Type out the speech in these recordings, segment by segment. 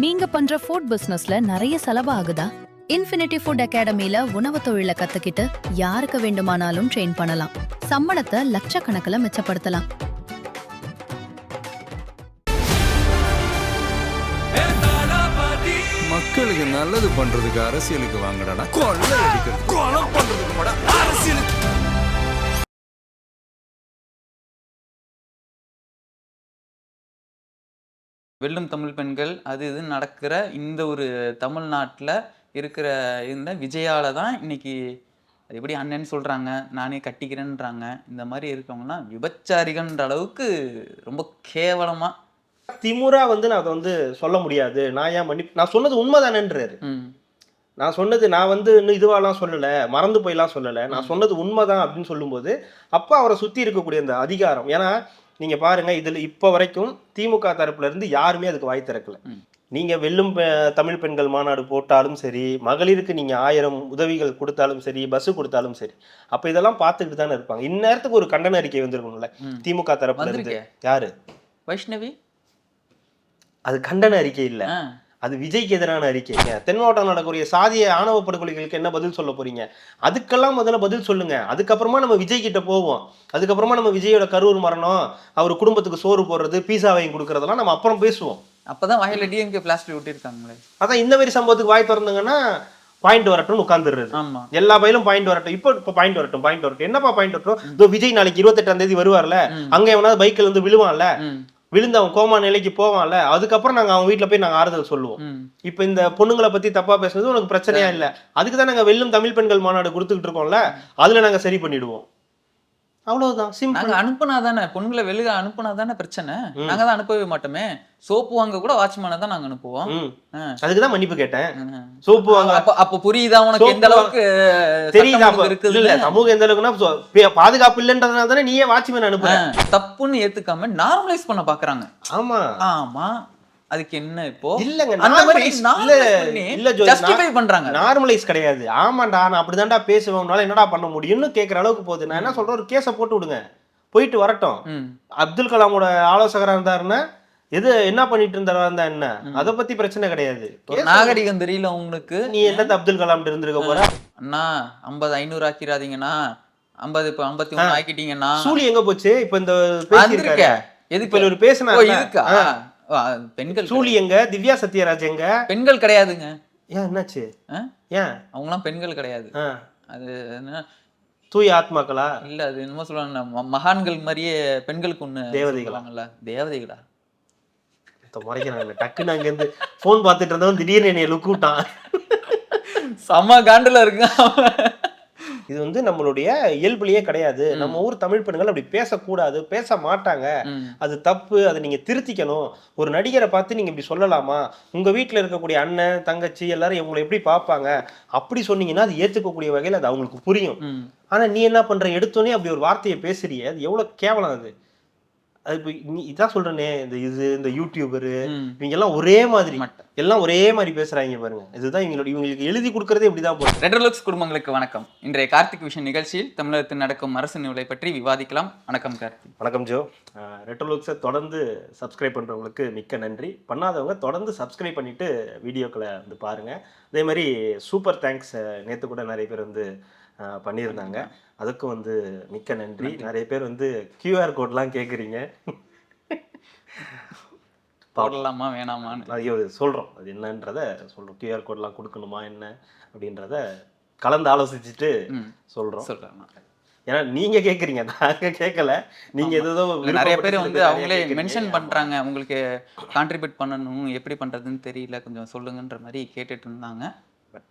நீங்க பண்ற ஃபுட் பிசினஸ்ல நிறைய செலவு ஆகுதா? இன்ஃபினிட்டி ஃபுட் அகாடமில உணவு தொழிலை கத்துக்கிட்டு யாருக்கு வேண்டுமானாலும் ட்ரெயின் பண்ணலாம். சம்பளத்தை லட்சக்கணக்கில் மிச்சப்படுத்தலாம். மக்களுக்கு நல்லது பண்றதுக்கு அரசியலுக்கு வாங்கடா, கொள்ளை அடிக்கிறது கொலை பண்றதுக்கு கூட அரசியலுக்கு. வெல்லும் தமிழ் பெண்கள் அது இது நடக்கிற இந்த ஒரு தமிழ்நாட்டில் இருக்கிற இந்த விஜயால தான் இன்னைக்கு அது எப்படி அண்ணன்னு சொல்கிறாங்க, நானே கட்டிக்கிறேன்றாங்க. இந்த மாதிரி இருக்கவங்கலாம் விபச்சாரிகள்ன்ற அளவுக்கு ரொம்ப கேவலமாக திமுறா நான் அதை சொல்ல முடியாது. நான் ஏன் நான் சொன்னது உண்மைதானேன்றாரு. நான் சொன்னது நான் இன்னும் இதுவாலாம் சொல்லலை, மறந்து போயெல்லாம் சொல்லலை, நான் சொன்னது உண்மைதான் அப்படின்னு சொல்லும்போது அப்போ அவரை சுற்றி இருக்கக்கூடிய அந்த அதிகாரம். ஏன்னா நீங்கள் பாருங்கள், இதில் இப்போ வரைக்கும் திமுக தரப்புல இருந்து யாருமே அதுக்கு வாய் திறக்கல. நீங்கள் வெல்லும் தமிழ் பெண்கள் மாநாடு போட்டாலும் சரி, மகளிருக்கு நீங்கள் 1000 உதவிகள் கொடுத்தாலும் சரி, பஸ்ஸு கொடுத்தாலும் சரி, அப்போ இதெல்லாம் பார்த்துக்கிட்டு தானே இருப்பாங்க. இந்நேரத்துக்கு ஒரு கண்டன அறிக்கை வந்திருக்கணும்ல திமுக தரப்புல இருந்து. யாரு? வைஷ்ணவி. அது கண்டன அறிக்கை இல்லை, அது விஜய்க்கு எதிரான அறிக்கைங்க. தென் மாவட்டம் நடக்கக்கூடிய சாதிய ஆணவ படுகொலைகளுக்கு என்ன பதில் சொல்ல போறீங்க? அதுக்கெல்லாம் முதல்ல பதில் சொல்லுங்க. அதுக்கப்புறமா நம்ம விஜய் கிட்ட போவோம். அதுக்கப்புறமா நம்ம விஜயோட கரூர் மரணம், அவர் குடும்பத்துக்கு சோறு போடுறது, பீஸா வாங்கி கொடுக்கறதெல்லாம் நம்ம அப்புறம் பேசுவோம். அப்பதான் வாயில டிஎம்கே பிளாஸ்டிக் விட்டிருக்காங்களே. அதான் இந்த மாதிரி சம்பவத்துக்கு வாய் திறந்தாங்கன்னா பாயிண்ட் வரட்டும் உட்காந்துடுறது. எல்லா பயிலும் பாயிண்ட் வரட்டும். இப்போ பாயிண்ட் வரட்டும். என்னப்பா பாயிண்ட் வரட்டும்? இதோ விஜய் நாளைக்கு 28ஆம் தேதி வருவார்ல, அங்க எவனாவது பைக்கில் விழுவான்ல, விழுந்து அவன் கோமா நிலைக்கு போவான்ல, அதுக்கப்புறம் நாங்கள் அவங்க வீட்டில் போய் நாங்கள் ஆறுதல் சொல்லுவோம். இப்போ இந்த பொண்ணுங்களை பற்றி தப்பாக பேசுறது உனக்கு பிரச்சனையா இல்லை, அதுக்கு தான் நாங்கள் வெல்லும் தமிழ் பெண்கள் மாநாடு கொடுத்துக்கிட்டு இருக்கோம்ல, அதில் நாங்கள் சரி பண்ணிடுவோம். அவ்வளவுதான். நாங்க அனுப்புனாதானே பொண்ணுங்களை வெளியே அனுப்புனாதானே பிரச்சனை. நாங்க தான் அனுப்பவே மாட்டோமே. சோப்பு வாங்க கூட வாட்ச்மேனை தான் நாங்க அனுப்புவோம். அதுக்குதான் மன்னிப்பு கேட்டேன். சோப்பு வாங்க அப்ப புரியுதா உனக்கு எந்த அளவுக்கு தெரியுதா இருக்குது? இல்ல சமூகம் எந்த அளவுக்குன்னா பாதுகாப்பு இல்லைன்றதுனால தானே நீயே வாட்ச்மேன் அனுப்புற. தப்புன்னு ஏத்துக்காம நார்மலைஸ் பண்ண பாக்குறாங்க. ஆமா ஆமா, அதுக்கு என்ன இப்போ? இல்லங்க, ஜஸ்டிஃபை பண்றாங்க. நார்மலைஸ் கிடையாது. ஆமாண்டா நான் அப்படிதான்டா பேசுவேன், என்னடா பண்ண முடியும்னு கேட்கற அளவுக்கு போகுது. நான் என்ன சொல்றேன், ஒரு கேஸை போட்டு விடுங்க, போயிட்டு வரட்டும். அப்துல் கலாமோட ஆலோசகரா இருந்தாருன்னா என்ன பண்ணிட்டு இருந்தா என்ன, அதை பத்தி பிரச்சனை கிடையாது. நாகரிகம் தெரியல உங்களுக்கு. நீ என்னத்த அப்துல் கலாம் இருந்திருக்க போற? அண்ணா 50 500 ஆக்கிராதீங்கண்ணா, 50 இப்ப 51 ஆக்கிட்டீங்கன்னா. சூழி எங்க போச்சு? இப்ப இந்த பேசிருக்க எதுக்கு ஒரு பேசினா இருக்கா? பெண்கள் சூழி எங்க? திவ்யா சத்யராஜ் எங்க? பெண்கள் கிடையாதுங்க. ஏன் என்னாச்சு? ஏன் அவங்கலாம் பெண்கள் கிடையாது. அது என்ன தூய ஆத்மாக்களா? இல்ல, அது என்னமோ சொல்லுவாங்க, மகான்கள் மாதிரியே பெண்களுக்கு ஒண்ணு தேவதைகளாங்கல்ல. தேவதைகளா முறைக்கிறாங்க. டக்குன்னு அங்க இருந்து போன் பார்த்துட்டு இருந்தவன் திடீர்னு என்னைய லுக் விட்டான். செம்ம காண்டுல இருக்கு. இது நம்மளுடைய இயல்புலயே கிடையாது. நம்ம ஊர் தமிழ் பெண்கள் அப்படி பேசக்கூடாது, பேச மாட்டாங்க, அது தப்பு, அதை நீங்க திருத்திக்கணும். ஒரு நடிகரை பார்த்து நீங்க இப்படி சொல்லலாமா? உங்க வீட்டுல இருக்கக்கூடிய அண்ணன் தங்கச்சி எல்லாரும் இவங்களை எப்படி பார்ப்பாங்க, அப்படி சொன்னீங்கன்னா அது ஏத்துக்கக்கூடிய வகையில் அது அவங்களுக்கு புரியும். ஆனா நீ என்ன பண்ற, எடுத்தோடனே அப்படி ஒரு வார்த்தையை பேசுறிய, அது எவ்வளவு கேவலம். அது இப்போ நீ இதான் சொல்றேனே, இந்த யூடியூபரு இவங்க எல்லாம் ஒரே மாதிரி பேசுறாங்க பாருங்க. இதுதான் இவங்களுக்கு எழுதி கொடுக்கறதே இப்படிதான் போகும். ரெட்ரோலுக்ஸ் குடும்பங்களுக்கு வணக்கம். இன்றைய கார்த்திக் விஷன் நிகழ்ச்சியில் தமிழகத்தில் நடக்கும் அரசு நிலை பற்றி விவாதிக்கலாம். வணக்கம் கார்த்திக். வணக்கம் ஜோ. ரெட்ரோலுக்ஸை தொடர்ந்து சப்ஸ்கிரைப் பண்றவங்களுக்கு மிக்க நன்றி. பண்ணாதவங்க தொடர்ந்து சப்ஸ்கிரைப் பண்ணிட்டு வீடியோக்களை பாருங்க. அதே மாதிரி சூப்பர் தேங்க்ஸ், நேற்று கூட நிறைய பேர் பண்ணியிருந்தாங்க, அதுக்கும் மிக்க நன்றி. நிறைய பேர் கியூஆர் கோட்லாம் கேட்குறீங்க, போடலாமா வேணாமான்னு ஐயோ சொல்கிறோம். அது என்னன்றத சொல்கிறோம். கியூஆர் கோட்லாம் கொடுக்கணுமா என்ன அப்படின்றத கலந்து ஆலோசிச்சுட்டு சொல்கிறோம். ஏன்னா நீங்கள் கேட்குறீங்க, நாங்கள் கேட்கல. நீங்கள் ஏதோ நிறைய பேர் அவங்களே மென்ஷன் பண்ணுறாங்க, உங்களுக்கு கான்ட்ரிபியூட் பண்ணணும், எப்படி பண்ணுறதுன்னு தெரியல, கொஞ்சம் சொல்லுங்கன்ற மாதிரி கேட்டுட்டு இருந்தாங்க. பட்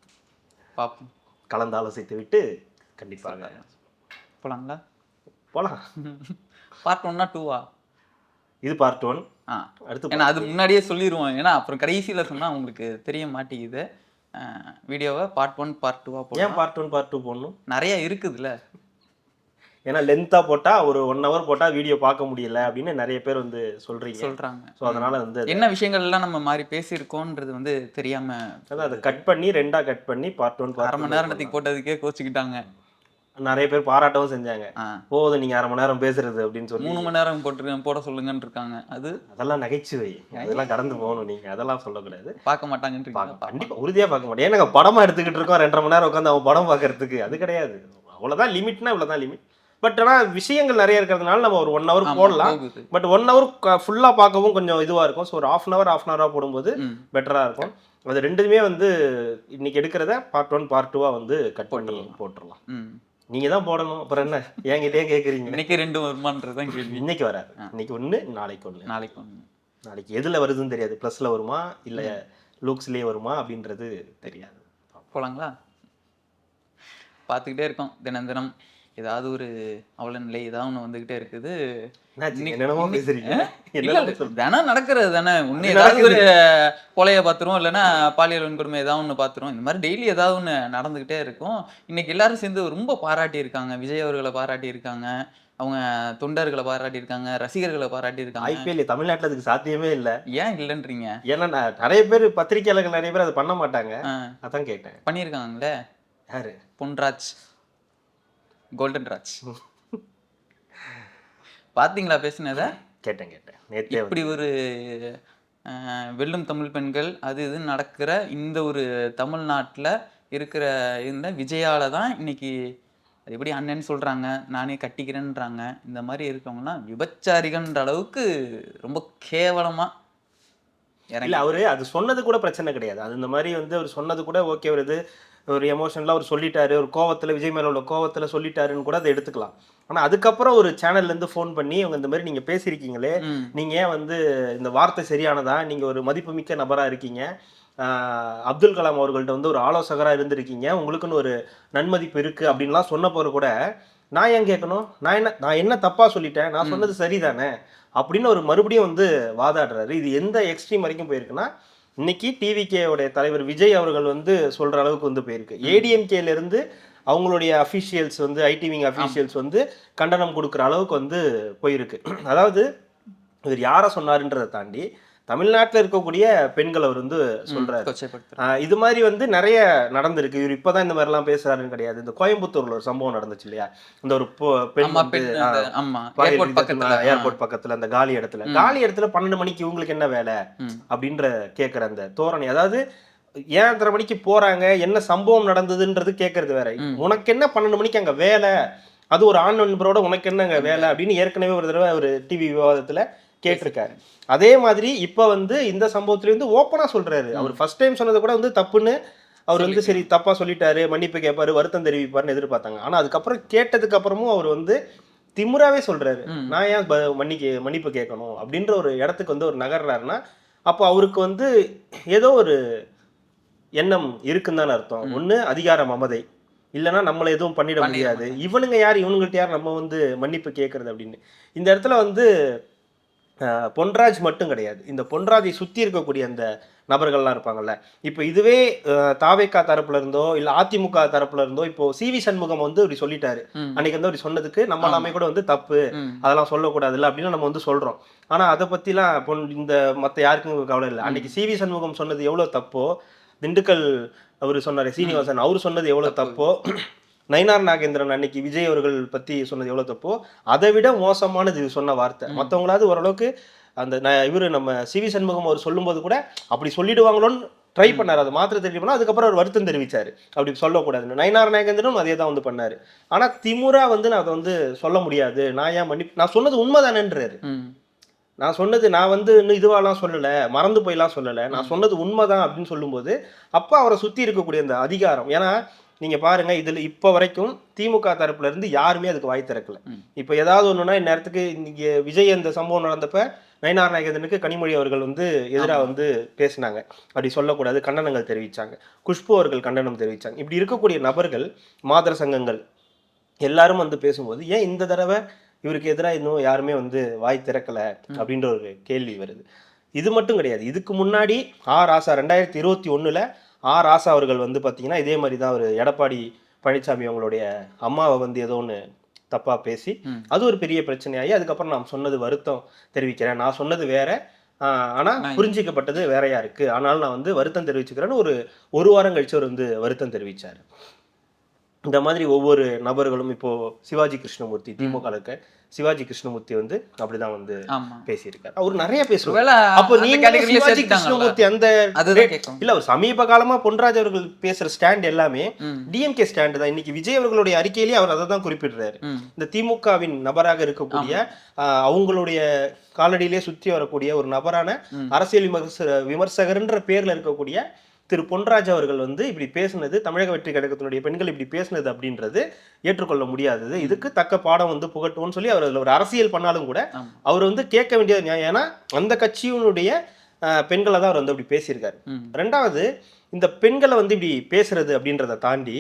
பார்ப்போம், கலந்து ஆலோசித்து விட்டு கண்டிப்பாக போலாங்களா? போலாம். பார்ட் 1 2 இது பார்ட் 1. அடுத்து ஏன்னா அது முன்னாடியே சொல்லிடுவோம், ஏன்னா அப்புறம் கடைசியில் சொன்னால் உங்களுக்கு தெரிய மாட்டேங்குது. வீடியோவை பார்ட் 1 பார்ட் 2 போடலாம். ஏன் பார்ட் 1 பார்ட் 2 போடணும்? நிறைய இருக்குதுல்ல. ஏன்னா லென்த்தாக போட்டால் ஒரு 1 hour போட்டால் வீடியோ பார்க்க முடியல அப்படின்னு நிறைய பேர் சொல்கிறாங்க. ஸோ அதனால என்ன விஷயங்கள்லாம் நம்ம மாதிரி பேசியிருக்கோன்றது தெரியாமல் அதை கட் பண்ணி 2ஆக கட் பண்ணி பார்ட் 1 அரை மணி நேரத்துக்கு போட்டதுக்கே கோச்சிக்கிட்டாங்க. நிறைய பேர் பாராட்டவும் செஞ்சாங்க. ஆ. போதும் நீங்க 1/2 மணி நேரம் பேசுறது அப்படின்னு சொல்லி. 3 மணி நேரம் போட சொல்லுங்கன்னு இருக்காங்க. அது அதெல்லாம் நகைச்சுவை, அதெல்லாம் கடந்து போகணும். நீங்க அதெல்லாம் சொல்லக்கூடாது. பார்க்க மாட்டாங்கன்றீங்க. கண்டிப்பா உறுதியா பார்க்க மாட்டேன். ஏன்னா படமா எடுத்துக்கிட்டு இருக்கோம் 2.5 மணி நேரம் உட்காந்து அவன் படம் பார்க்கறதுக்கு. அது கிடையாது. அவ்வளவுதான் லிமிட்னா இவ்வளவுதான் லிமிட். பட் ஆனா விஷயங்கள் நிறைய இருக்கிறதுனால நம்ம ஒரு 1 ஹவர் போடலாம். பட் 1 ஹவர் ஃபுல்லா பார்க்கவும் கொஞ்சம் இதுவா இருக்கும். ஸோ ஒரு ½ ஹவர் போடும்போது பெட்டரா இருக்கும். அது ரெண்டுமே வந்து இன்னைக்கு எடுக்கிறத பார்ட் 1 பார்ட் 2 வந்து கட் பண்ணி போட்டுடலாம். நீங்க தான் போடணும். அப்புறம் என்ன என்கிட்டயே கேட்குறீங்க? இன்னைக்கு 2 வருமானதான் கேள்வி. இன்னைக்கு வராது. இன்னைக்கு 1, நாளைக்கு 1. நாளைக்கு எதுல வருதுன்னு தெரியாது. ப்ளஸ்ல வருமா இல்ல லூக்ஸ்லயே வருமா அப்படின்றது தெரியாது. போலாங்களா? பார்த்துக்கிட்டே இருக்கோம் தினம் ஏதாவது ஒரு அவல நிலை ஏதாவது ஒன்று வந்துகிட்டே இருக்குது. என்னென்னமோ பேசுறீங்க. தினம் நடக்கிறது தானே. ஒன்று ஏதாவது ஒரு கொலையை பார்த்துரும், இல்லைன்னா பாலியல் வன்கொடுமை ஏதாவது ஒன்று பார்த்துரும். இந்த மாதிரி டெய்லி ஏதாவது ஒன்று நடந்துகிட்டே இருக்கும். இன்னைக்கு எல்லாரும் சேர்ந்து ரொம்ப பாராட்டி இருக்காங்க. விஜய் அவர்களை பாராட்டி இருக்காங்க, அவங்க தொண்டர்களை பாராட்டி இருக்காங்க, ரசிகர்களை பாராட்டி இருக்காங்க. IPL தமிழ்நாட்டில் அதுக்கு சாத்தியமே இல்லை. ஏன் இல்லைன்றீங்க? ஏன்னா நிறைய பேர் பத்திரிகையாளர்கள் நிறைய பேர் அதை பண்ண மாட்டாங்க. அதான் கேட்டேன். பண்ணியிருக்காங்களே. யாரு? பொன்ராஜ், கோல்டன் ராஜ். பாத்தீங்களா பேசினத? கேட்டேன். இப்படி ஒரு வெல்லும் தமிழ் பெண்கள் அது இது நடக்கிற இந்த ஒரு தமிழ்நாட்டில் இருக்கிற இந்த விஜயால தான் இன்னைக்கு அது எப்படி அண்ணன் சொல்றாங்க, நானே கட்டிக்கிறேன்றாங்க. இந்த மாதிரி இருக்கவங்கலாம் விபச்சாரிகன்ற அளவுக்கு ரொம்ப கேவலமா. இல்ல அவரு அது சொன்னது கூட பிரச்சனை கிடையாது. அது இந்த மாதிரி வந்து அவர் சொன்னது கூட ஓகே வருது. ஒரு எமோஷனலாக அவர் சொல்லிட்டாரு, ஒரு கோவத்தில் விஜய் மேலே உள்ள கோவத்தில் சொல்லிட்டாருன்னு கூட அதை எடுத்துக்கலாம். ஆனால் அதுக்கப்புறம் ஒரு சேனல்லேருந்து ஃபோன் பண்ணி அவங்க இந்த மாதிரி நீங்கள் பேசியிருக்கீங்களே, நீங்கள் ஏன் வந்து இந்த வார்த்தை சரியானதா, நீங்கள் ஒரு மதிப்புமிக்க நபராக இருக்கீங்க, அப்துல் கலாம் அவர்கள்ட்ட வந்து ஒரு ஆலோசகராக இருந்திருக்கீங்க, உங்களுக்குன்னு ஒரு நன்மதிப்பு இருக்குது அப்படின்லாம் சொன்ன போகிற கூட நான் ஏன் கேட்கணும், நான் என்ன தப்பாக சொல்லிட்டேன், நான் சொன்னது சரிதானே அப்படின்னு ஒரு மறுபடியும் வந்து வாதாடுறாரு. இது எந்த எக்ஸ்ட்ரீம் வரைக்கும் போயிருக்குன்னா, இன்னைக்கு டிவிகேவுடைய தலைவர் விஜய் அவர்கள் வந்து சொல்ற அளவுக்கு வந்து போயிருக்கு. ஏடிஎம்கேல இருந்து அவங்களுடைய அஃபீஷியல்ஸ் வந்து ஐடிவிங் அஃபீஷியல்ஸ் வந்து கண்டனம் கொடுக்குற அளவுக்கு வந்து போயிருக்கு. அதாவது இவர் யாரை சொன்னாருன்றதை தாண்டி தமிழ்நாட்டில் இருக்கக்கூடிய பெண்கள் அவர் வந்து சொல்றாரு. இது மாதிரி வந்து நிறைய நடந்திருக்கு. இவர் இப்பதான் இந்த மாதிரிலாம் பேசுறாருன்னு கிடையாது. இந்த கோயம்புத்தூர்ல ஒரு சம்பவம் நடந்துச்சு இல்லையா, இந்த ஒரு பெண் ஏர்போர்ட் பக்கத்துல அந்த காலி இடத்துல 12 மணிக்கு இவங்களுக்கு என்ன வேலை அப்படின்ற கேட்கிற அந்த தோரணை. அதாவது ஏன் 1:30 மணிக்கு போறாங்க, என்ன சம்பவம் நடந்ததுன்றது கேட்கறது வேற. உனக்கு என்ன 12 மணிக்கு அங்க வேலை, அது ஒரு ஆண் நண்பரோட உனக்கு என்ன அங்க வேலை அப்படின்னு ஏற்கனவே ஒரு தடவை ஒரு டிவி விவாதத்துல கேட்டிருக்காரு. அதே மாதிரி இப்ப வந்து இந்த சம்பவத்துல வந்து ஓப்பனா சொல்றாரு. அவர் ஃபர்ஸ்ட் டைம் சொன்னது கூட வந்து தப்புன்னு அவர் வந்து சரி தப்பா சொல்லிட்டாரு, மன்னிப்பு கேட்பாரு, வருத்தம் தெரிவிப்பாருன்னு எதிர்பார்த்தாங்க. ஆனா அதுக்கப்புறம் கேட்டதுக்கு அப்புறமும் அவர் வந்து திமுறாவே சொல்றாரு, நான் ஏன் மன்னிப்பு கேட்கணும் அப்படின்ற ஒரு இடத்துக்கு வந்து ஒரு நகர்றாருன்னா அப்போ அவருக்கு வந்து ஏதோ ஒரு எண்ணம் இருக்குன்னு தானே அர்த்தம். ஒண்ணு அதிகார மமதை, இல்லைன்னா நம்மளை எதுவும் பண்ணிட முடியாது, இவனுங்க யார், இவனுங்கள்ட்ட யார் நம்ம வந்து மன்னிப்பு கேட்கறது அப்படின்னு. இந்த இடத்துல வந்து பொன்ராஜ் மட்டும் கிடையாது, இந்த பொன்ராஜை சுற்றி இருக்கக்கூடிய அந்த நபர்கள்லாம் இருப்பாங்கல்ல. இப்போ இதுவே தாவேகா தரப்புல இருந்தோ இல்லை அதிமுக தரப்புல இருந்தோ இப்போ சிவி சண்முகம் வந்து இப்படி சொல்லிட்டாரு, அன்னைக்கு வந்து அப்படி சொன்னதுக்கு நம்ம எல்லாமே கூட வந்து தப்பு, அதெல்லாம் சொல்லக்கூடாதுல்ல அப்படின்னு நம்ம வந்து சொல்றோம். ஆனா அதை பத்திலாம் இந்த மற்ற யாருக்கும் கவலை இல்லை. அன்னைக்கு சிவி சண்முகம் சொன்னது எவ்வளவு தப்போ, திண்டுக்கல் அவர் சொன்னார் சீனிவாசன் அவர் சொன்னது எவ்வளவு தப்போ, நயினார் நாகேந்திரன் அன்னைக்கு விஜய் அவர்கள் பத்தி சொன்னது எவ்வளவு தப்போ, அதை விட மோசமானது இது சொன்ன வார்த்தை. மற்றவங்களாவது ஓரளவுக்கு அந்த இவரு நம்ம சிவி சண்முகம் அவர் சொல்லும்போது கூட அப்படி சொல்லிடுவாங்களோன்னு ட்ரை பண்ணார், அதை மாத்திர தெரிவிப்பா. அதுக்கப்புறம் அவர் வருத்தம் தெரிவிச்சாரு அப்படி சொல்லக்கூடாதுன்னு. நயினார் நாகேந்திரனும் அதே தான் வந்து பண்ணாரு. ஆனா திமுறா வந்து நான் அதை வந்து சொல்ல முடியாது, நான் ஏன் நான் சொன்னது உண்மைதானேன்றாரு. நான் சொன்னது நான் வந்து இன்னும் இதுவாலாம் சொல்லலை, மறந்து போயெல்லாம் சொல்லலை, நான் சொன்னது உண்மைதான் அப்படின்னு சொல்லும்போது அப்போ அவரை சுற்றி இருக்கக்கூடிய அந்த அதிகாரம். ஏன்னா நீங்க பாருங்க, இதுல இப்ப வரைக்கும் திமுக தரப்புல இருந்து யாருமே அதுக்கு வாய் திறக்கல. இப்ப ஏதாவது ஒண்ணுன்னா இந்நேரத்துக்கு இன்னைக்கு விஜய் அந்த சம்பவம் நடந்தப்ப நயினார் நாகேந்திரனுக்கு கனிமொழி அவர்கள் வந்து எதிராக வந்து பேசினாங்க, அப்படி சொல்லக்கூடாது, கண்டனங்கள் தெரிவிச்சாங்க. குஷ்பு அவர்கள் கண்டனம் தெரிவிச்சாங்க. இப்படி இருக்கக்கூடிய நபர்கள், மாதர சங்கங்கள் எல்லாரும் வந்து பேசும்போது ஏன் இந்த தடவை இவருக்கு எதிராக இன்னும் யாருமே வந்து வாய் திறக்கல அப்படின்ற ஒரு கேள்வி வருது. இது மட்டும் கிடையாது, இதுக்கு முன்னாடி ராசா 2021 ராசா அவர்கள் வந்து பார்த்தீங்கன்னா இதே மாதிரி தான் ஒரு எடப்பாடி பழனிசாமி அவங்களுடைய அம்மாவை வந்து ஏதோ ஒன்று தப்பாக பேசி அது ஒரு பெரிய பிரச்சனையாகி அதுக்கப்புறம் நான் சொன்னது வருத்தம் தெரிவிக்கிறேன், நான் சொன்னது வேற, ஆனால் புரிஞ்சிக்கப்பட்டது வேறையா இருக்கு, ஆனாலும் நான் வந்து வருத்தம் தெரிவிச்சுக்கிறேன்னு ஒரு வாரம் கழிச்சு அவர் வந்து வருத்தம் தெரிவிச்சார். இந்த மாதிரி ஒவ்வொரு நபர்களும் இப்போ சிவாஜி கிருஷ்ணமூர்த்தி திமுக இருக்க சிவாஜி கிருஷ்ணமூர்த்தி வந்து அப்படிதான் வந்து ஆமா. பேசியிருக்காரு. அவர் நிறைய பேசுவார். ஒருவேளை அப்போ அந்த நீங்க category ல சிவாஜி சேர்த்துட்டாங்களா? கிருஷ்ணமூர்த்தி அந்த அதுதான் கேட்கும். இல்ல அவர் சமீப காலமா பொன்ராஜ் அவர்கள் பேசுற ஸ்டாண்ட் எல்லாமே ம். டிஎம்கே ஸ்டாண்ட் தான். இன்னைக்கு விஜய் அவர்களுடைய அறிக்கையிலேயே அவர் அதை தான் குறிப்பிடுறாரு. ம். இந்த திமுகவின் நபராக இருக்கக்கூடிய அவங்களுடைய காலடியிலே சுற்றி வரக்கூடிய ஒரு நபரான அரசியல் விமர்சகர்ன்ற பேர்ல இருக்கக்கூடிய திரு பொன்ராஜ் அவர்கள் வந்து இப்படி பேசுனது, தமிழக வெற்றி கழகத்தினுடைய பெண்கள் இப்படி பேசுனது அப்படின்றது ஏற்றுக்கொள்ள முடியாதது. இதுக்கு தக்க பாடம் வந்து புகட்டுவோம்னு சொல்லி அவர் அதில் ஒரு அரசியல் பண்ணாலும் கூட அவர் வந்து கேட்க வேண்டியது நியாயம். ஏன்னா அந்த கட்சியினுடைய பெண்களை தான் அவர் வந்து அப்படி பேசியிருக்காரு. ரெண்டாவது, இந்த பெண்களை வந்து இப்படி பேசுறது அப்படின்றத தாண்டி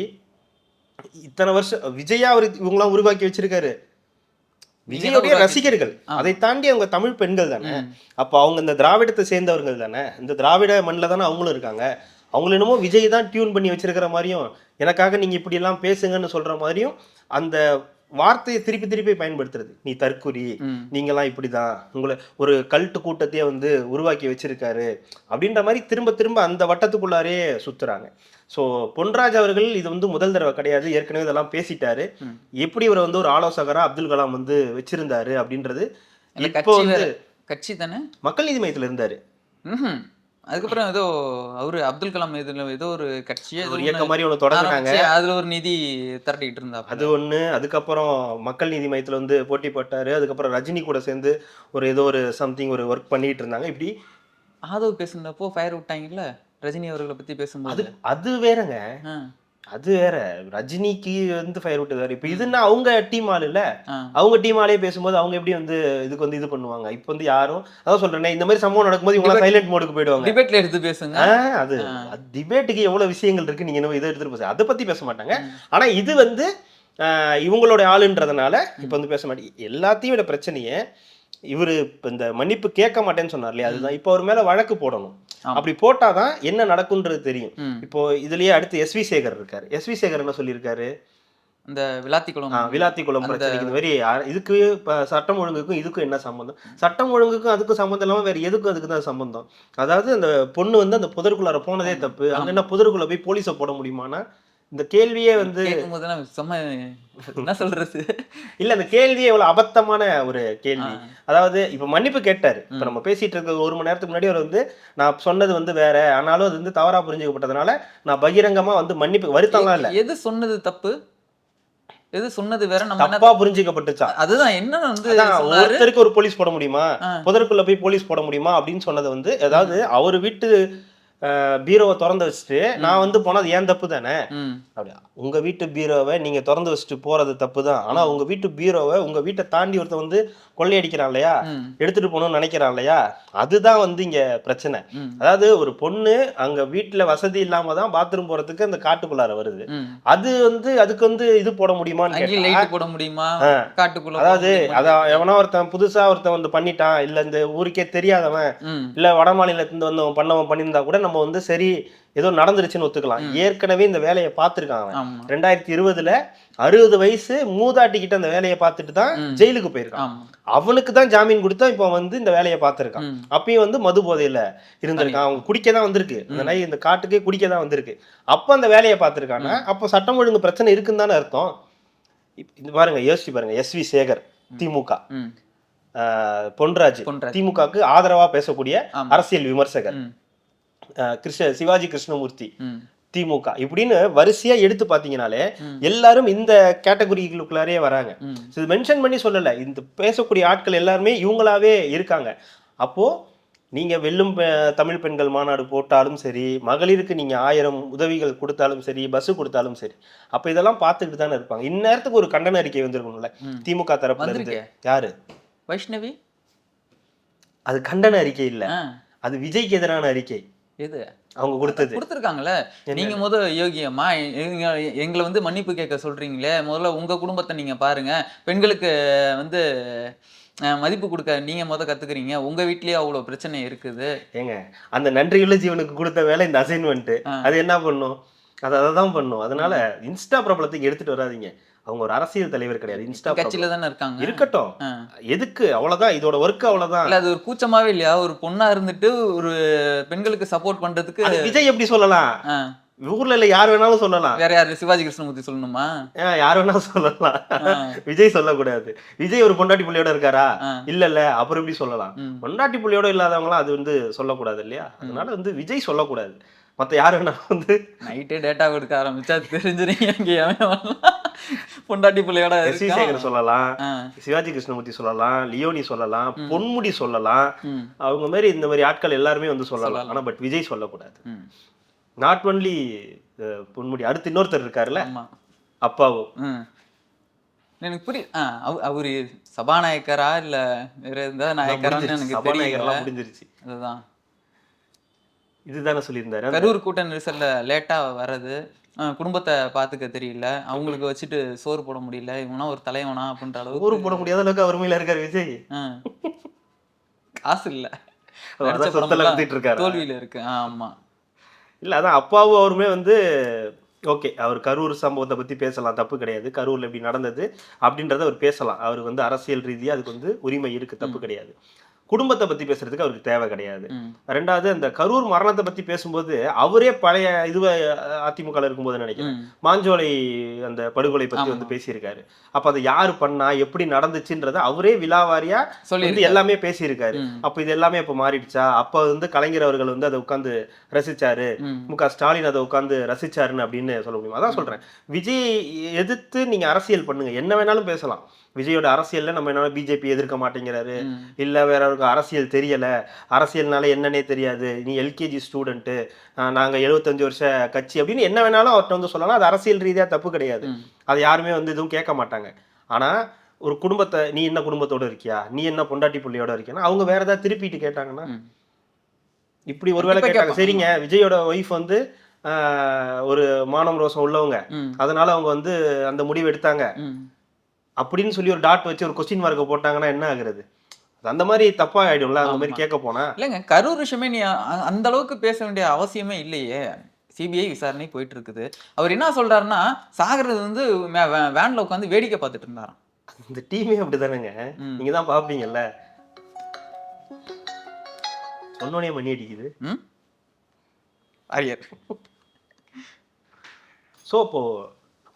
இத்தனை வருஷம் விஜயா அவர் இவங்களாம் உருவாக்கி வச்சிருக்காரு. விஜயோடைய ரசிகர்கள், அதை தாண்டி அவங்க தமிழ் பெண்கள் தானே. அப்போ அவங்க இந்த திராவிடத்தை சேர்ந்தவர்கள் தானே, இந்த திராவிட மண்ணில் தானே அவங்களும் இருக்காங்க. அவங்கள என்னமோ விஜய் தான் டியூன் பண்ணி வச்சிருக்கிற மாதிரியும், எனக்காக நீங்க இப்படி எல்லாம் பேசுங்கன்னு சொல்ற மாதிரியும் அந்த வார்த்தையை திருப்பி திருப்பி பயன்படுத்துறது. நீ தற்குறி, நீங்கெல்லாம் இப்படிதான், உங்களை ஒரு கல்ட்டு கூட்டத்தையே வந்து உருவாக்கி வச்சிருக்காரு அப்படின்ற மாதிரி திரும்ப திரும்ப அந்த வட்டத்துக்குள்ளாரே சுத்துறாங்க. ஸோ பொன்ராஜ் அவர்கள் இது வந்து முதல் தடவை கிடையாது, ஏற்கனவே இதெல்லாம் பேசிட்டாரு. எப்படி இவரை வந்து ஒரு ஆலோசகரா அப்துல் கலாம் வந்து வச்சிருந்தாரு அப்படின்றது இப்போ வந்து கட்சி தானே மக்கள் நீதி மையத்துல இருந்தாரு. அதுக்கப்புறம் ஏதோ அவரு அப்துல் கலாம் இதுல ஏதோ ஒரு கட்சியே ஒரு இயக்கம் மாதிரி ஒன்று தொடங்கினாங்க, அதுல ஒரு நிதி திரட்டிக்கிட்டு இருந்தா அது ஒண்ணு. அதுக்கப்புறம் மக்கள் நீதி மையத்துல வந்து போட்டி போட்டாரு. அதுக்கப்புறம் ரஜினி கூட சேர்ந்து ஒரு ஏதோ ஒரு சம்திங் ஒரு ஒர்க் பண்ணிட்டு இருந்தாங்க. இப்படி ஆதவ் பேசுனப்போ ஃபயர் விட்டாங்கல்ல ரஜினி அவர்களை பத்தி பேசும்போது, அது வேறங்க, அது வேற. ரஜினிக்கு வந்து ஃபயர் விட்டது வேற. இப்ப இதுன்னா அவங்க டீம் ஆள் இல்ல, அவங்க டீம் ஆளே பேசும்போது அவங்க எப்படி வந்து இதுக்கு வந்து இது பண்ணுவாங்க. இப்ப வந்து யாரும் அதான் சொல்றேன், இந்த மாதிரி சம்பவம் நடக்கும்போது இவங்க சைலண்ட் மோடுக்கு போயிடுவாங்க. டிபேட்ல எடுத்து பேசுங்க. அது டிபேட்டுக்கு எவ்வளவு விஷயங்கள் இருக்கு, நீங்க என்ன இதை எடுத்துட்டு போய் அதை பத்தி பேச மாட்டாங்க. ஆனா இது வந்து இவங்களோட ஆளுன்றதுனால இப்ப வந்து பேச மாட்டேங்க. எல்லாத்தையும் விட பிரச்சனையே இவரு இந்த மன்னிப்பு கேட்க மாட்டேன்னு சொன்னார் இல்லையா, அதுதான். இப்போ அவர் மேல வழக்கு போடணும். அப்படி போட்டாதான் என்ன நடக்கும்ன்றது தெரியும். இப்போ இதுலயே அடுத்து எஸ்வி சேகர் இருக்காரு. எஸ்வி சேகர் என்ன சொல்லியிருக்காரு, இந்த விளாத்திக்குளம் பிரச்சனைக்கு இந்த மாதிரி இதுக்கு சட்டம் ஒழுங்குக்கும் இதுக்கும் என்ன சம்பந்தம்? சட்டம் ஒழுங்குக்கும் அதுக்கும் சம்பந்தம் இல்லாம வேற எதுக்கும் அதுக்கு தான் சம்பந்தம். அதாவது அந்த பொண்ணு வந்து அந்த புதருக்குள்ளார போனதே தப்பு, அங்க என்ன புதருக்குள்ள போய் போலீஸை போட முடியுமானா இந்த கேள்வியே வந்து என்ன சொல்றது இல்ல, அந்த கேள்வியே எவ்வளவு அபத்தமான ஒரு கேள்வி. அதாவது இப்ப மன்னிப்பு கேட்டாரு. இப்ப நம்ம பேசிட்டு இருக்க 1 மணி நேரத்துக்கு முன்னாடி அவர் வந்து நான் சொன்னது வந்து வேற, ஆனாலும் அது வந்து தவறா புரிஞ்சுக்கப்பட்டதுனால நான் பகிரங்கமா வந்து மன்னிப்பு வருத்தம்லாம் இல்ல. எது சொன்னது தப்பு, எது சொன்னது வேற, நம்ம தப்பா புரிஞ்சுக்கப்பட்டுச்சா? அதுதான் என்ன வந்து ஒருத்தருக்கு ஒரு போலீஸ் போட முடியுமா, புதருக்குள்ள போய் போலீஸ் போட முடியுமா அப்படின்னு சொன்னது வந்து, அதாவது அவர் வீட்டு பீரோவை திறந்து வச்சுட்டு நான் வந்து போனா அது ஏன் தப்பு தானே. அப்படியா, உங்க வீட்டு பீரோவை நீங்க திறந்து வச்சுட்டு போறது தப்பு தான். ஆனா உங்க வீட்டு பீரோவை உங்க வீட்டை தாண்டி ஒருத்தன் வந்து கொள்ளையடிக்கிறான் இல்லையா, எடுத்துட்டு போகணும்னு நினைக்கிறான் இல்லையா, அதுதான் வந்து இங்க பிரச்சனை. அதாவது ஒரு பொண்ணு அங்க வீட்டுல வசதி இல்லாம தான் பாத்ரூம் போறதுக்கு அந்த காட்டுக்குள்ளார வருது. அது வந்து அதுக்கு வந்து இது போட முடியுமான்னு போட முடியுமா காட்டுக்குள்ள? அதாவது எவனா ஒருத்தன் புதுசா ஒருத்தன் வந்து பண்ணிட்டான், இல்ல இந்த ஊருக்கே தெரியாதவன், இல்ல வட மாநிலத்துல வந்து பண்ணவன் பண்ணியிருந்தா கூட நம்ம வந்து சரி ஏதோ நடந்துருச்சுன்னு ஒத்துக்கலாம். ஏற்கனவே இந்த வேலையை பார்த்துருக்காங்க. 2020 60 வயசு மூதாட்டி கிட்ட அந்த வேலையை பார்த்துட்டு தான் ஜெயிலுக்கு போயிருக்கான். அவனுக்கு தான் ஜாமீன் கொடுத்தா இப்போ வந்து இந்த வேலையை பார்த்துருக்கான். அப்பயும் வந்து மது போதையில இருந்திருக்கான். அவங்க குடிக்க தான் வந்திருக்கு, இந்த நாய் இந்த காட்டுக்கே குடிக்க தான் வந்திருக்கு. அப்போ அந்த வேலையை பார்த்துருக்காங்க. அப்போ சட்டம் ஒழுங்கு பிரச்சனை இருக்குன்னு தானே அர்த்தம். இது பாருங்க, யோசிச்சு பாருங்க. எஸ்வி சேகர் திமுக, பொன்ராஜ் திமுகவுக்கு ஆதரவா பேசக்கூடிய அரசியல் விமர்சகர், சிவாஜி கிருஷ்ணமூர்த்தி திமுக, இப்படின்னு வரிசையா எடுத்து பாத்தீங்கன்னாலே எல்லாரும் இந்த கேட்டகரிகளுக்குள்ளாரே வராங்க. மென்ஷன் பண்ணி சொல்லல, இந்த பேசக்கூடிய ஆட்கள் எல்லாருமே இவங்களாவே இருக்காங்க. அப்போ நீங்க வெல்லும் தமிழ் பெண்கள் மாநாடு போட்டாலும் சரி, மகளிருக்கு நீங்க 1000 உதவிகள் கொடுத்தாலும் சரி, பஸ் கொடுத்தாலும் சரி, அப்ப இதெல்லாம் பார்த்துக்கிட்டு தானே இருப்பாங்க. இந்நேரத்துக்கு ஒரு கண்டன அறிக்கை வந்திருக்கணும்ல திமுக தரப்புல இருந்து. யாரு? வைஷ்ணவி. அது கண்டன அறிக்கை இல்ல, அது விஜய்க்கு எதிரான அறிக்கை. எது அவங்க கொடுத்துருக்காங்கல்ல. நீங்க யோகியம்மா எங்களை வந்து மன்னிப்பு கேட்க சொல்றீங்களே, முதல்ல உங்க குடும்பத்தை நீங்க பாருங்க, பெண்களுக்கு வந்து மதிப்பு கொடுக்க நீங்க கத்துக்கிறீங்க, உங்க வீட்லயே அவ்வளவு பிரச்சனை இருக்குது. ஏங்க அந்த நன்றியுள்ள ஜீவனுக்கு கொடுத்த வேலை இந்த அசைன்மெண்ட், அது என்ன பண்ணும்? அதான் பண்ணும். அதனால இன்ஸ்டா பிரபலத்துக்கு எடுத்துட்டு வராதீங்க. அவங்க ஒரு அரசியல் தலைவர் கிடையாது, இன்ஸ்டா கட்சியில தானே இருக்காங்க. இருக்கட்டும், எதுக்கு? அவ்வளவுதான், இதோட ஒர்க் அவ்வளவுதான். இல்ல அது ஒரு கூச்சமாவே இல்லையா? ஒரு பொண்ணா இருந்துட்டு ஒரு பெண்களுக்கு சப்போர்ட் பண்றதுக்கு விஜய் எப்படி சொல்லலாம்? ஊர்ல இல்ல யார் வேணாலும் சொல்லலாம். வேற யாரு? சிவாஜி கிருஷ்ணமூர்த்தி சொல்லணுமா? யார் வேணாலும் சொல்லலாம். ஆ. விஜய் சொல்லக்கூடாது. விஜய் ஒரு பொண்டாட்டி புள்ளையோட இருக்காரா? ஆ. இல்ல அப்புறம் எப்படி சொல்லலாம்? ம். பொண்டாட்டி புள்ளையோட இல்லாதவங்களாம் அது வந்து சொல்லக்கூடாது இல்லையா? அதனால வந்து விஜய் சொல்லக்கூடாது. மத்த யார் வேணாலும் வந்து நைட்டே டேட்டா கொடுக்க ஆரம்பிச்சா தெரிஞ்சிருங்க இங்க எவன் வரலாம். பொண்டாட்டி பிள்ளையோட எஸ் வி சேகர் சொல்லலாம், ஆ. சிவாஜி கிருஷ்ணமூர்த்தி சொல்லலாம், லியோனி சொல்லலாம், பொன்முடி சொல்லலாம். ம். அவங்க மாதிரி இந்த மாதிரி ஆட்கள் எல்லாருமே வந்து சொல்லலாம். ஆனா பட் விஜய் சொல்லக்கூடாது. ம். நாட் ஒன்லி பொன்முடி, அடுத்து இன்னொருத்தர் இருக்காருல்ல ஆமா. அப்பாவு. ம். எனக்கு அவரு சபாநாயகரா இல்ல வேற எந்த நாயக்கரான்னு எனக்கு தெரியல. சபாநாயகர்லாம் முடிஞ்சிருச்சு. அதுதான் இதுதானே சொல்லியிருந்தாரு. கரூர் கூட்ட நெரிசல்ல லேட்டா வர்றது, குடும்பத்தை பாத்துக்க தெரியல, அவங்களுக்கு வச்சுட்டு சோறு போட முடியல, இவனா ஒரு தலைவனா அப்படின்ற அளவுக்கு ஊரு போட முடியாத அளவுக்கு அவர் மேல இருக்காரு விஜய். ஆ. காசு இல்ல, அதான் நடிச்ச சொத்தெல்லாம் படமெல்லாம் வித்துட்டு இருக்காரு. தோல்வியில இருக்கு. ஆமா. இல்ல அதான் அப்பாவும் அவருமே வந்து ஓகே, அவர் கரூர் சம்பவத்தை பத்தி பேசலாம், தப்பு கிடையாது. கரூர்ல இப்படி நடந்தது அப்படின்றத அவர் பேசலாம். அவருக்கு வந்து அரசியல் ரீதியா அதுக்கு வந்து உரிமை இருக்கு, தப்பு கிடையாது. குடும்பத்தை பத்தி பேசுறதுக்கு அவருக்கு தேவை கிடையாது. ம். ரெண்டாவது அந்த கரூர் மரணத்தை பத்தி பேசும்போது அவரே பழைய இதுவ அதிமுக இருக்கும்போது நினைக்கிறேன் ம். மாஞ்சோலை அந்த படுகொலை பத்தி ஆமா. வந்து பேசியிருக்காரு. அப்ப அதை யாரு பண்ணா, எப்படி நடந்துச்சுன்றத அவரே விலாவாரியா வந்து சொல்லியிருக்காரு. எல்லாமே பேசியிருக்காரு. ம். அப்ப இது எல்லாமே இப்ப மாறிடுச்சா? அப்ப வந்து கலைஞர் அவர்கள் வந்து அதை உட்கார்ந்து ரசிச்சாரு, ம். மு.க. ஸ்டாலின் அதை உட்கார்ந்து ரசிச்சாருன்னு அப்படின்னு சொல்ல முடியும். அதான் சொல்றேன், விஜய் எதிர்த்து நீங்க அரசியல் பண்ணுங்க, என்ன வேணாலும் பேசலாம். விஜயோட அரசியல்ல நம்ம என்ன பிஜேபி எதிர்க்க மாட்டேங்கிறாரு, ம். இல்ல வேற அவருக்கு அரசியல் தெரியல, அரசியல்னால என்னன்னே தெரியாது, நீ எல்கேஜி ஸ்டூடெண்ட், நாங்க 75 வருஷ கட்சி அப்படின்னு என்ன வேணாலும் அவர்கிட்ட வந்து சொல்லலாம். அது அரசியல் ரீதியா தப்பு கிடையாது. ம். அது யாருமே வந்து எதுவும் கேட்க மாட்டாங்க. ஆனா ஒரு குடும்பத்தை, நீ என்ன குடும்பத்தோட இருக்கியா, நீ என்ன பொண்டாட்டி புள்ளையோட இருக்கியா, அவங்க வேற ஏதாவது திருப்பிட்டு கேட்டாங்கன்னா, ம். இப்படி ஒருவேளை கண்டிப்பா கேட்டாங்க, கேட்பாங்க. சரிங்க விஜயோட ஒய்ஃப் வந்து ஒரு மானம் ரோசம் உள்ளவங்க, ம். அதனால அவங்க வந்து அந்த முடிவு எடுத்தாங்க ம். அப்படின்னு சொல்லி ஒரு டாட் வச்சு ஒரு கொஸ்டின் மார்க்கை போட்டாங்கன்னா என்ன ஆகுறது? அது அந்த மாதிரி தப்பா ஆயிடும்ல, அந்த மாதிரி ஆமா. கேட்க போனா. இல்லைங்க, கரூர் விஷயமே நீ அந்த அளவுக்கு பேச வேண்டிய அவசியமே இல்லையே. சிபிஐ விசாரணை போயிட்டு இருக்குது. அவர் என்ன சொல்றாருன்னா, சாகறது வந்து வேன்ல உட்காந்து வேடிக்கை பார்த்துட்டு இருந்தாராம். இந்த டீமே அப்படிதானேங்க, ம். நீங்க தான் பாப்பீங்கல்ல, சொன்னோனே மணி அடிக்குது. ம். ஆரியர். ஸோ இப்போ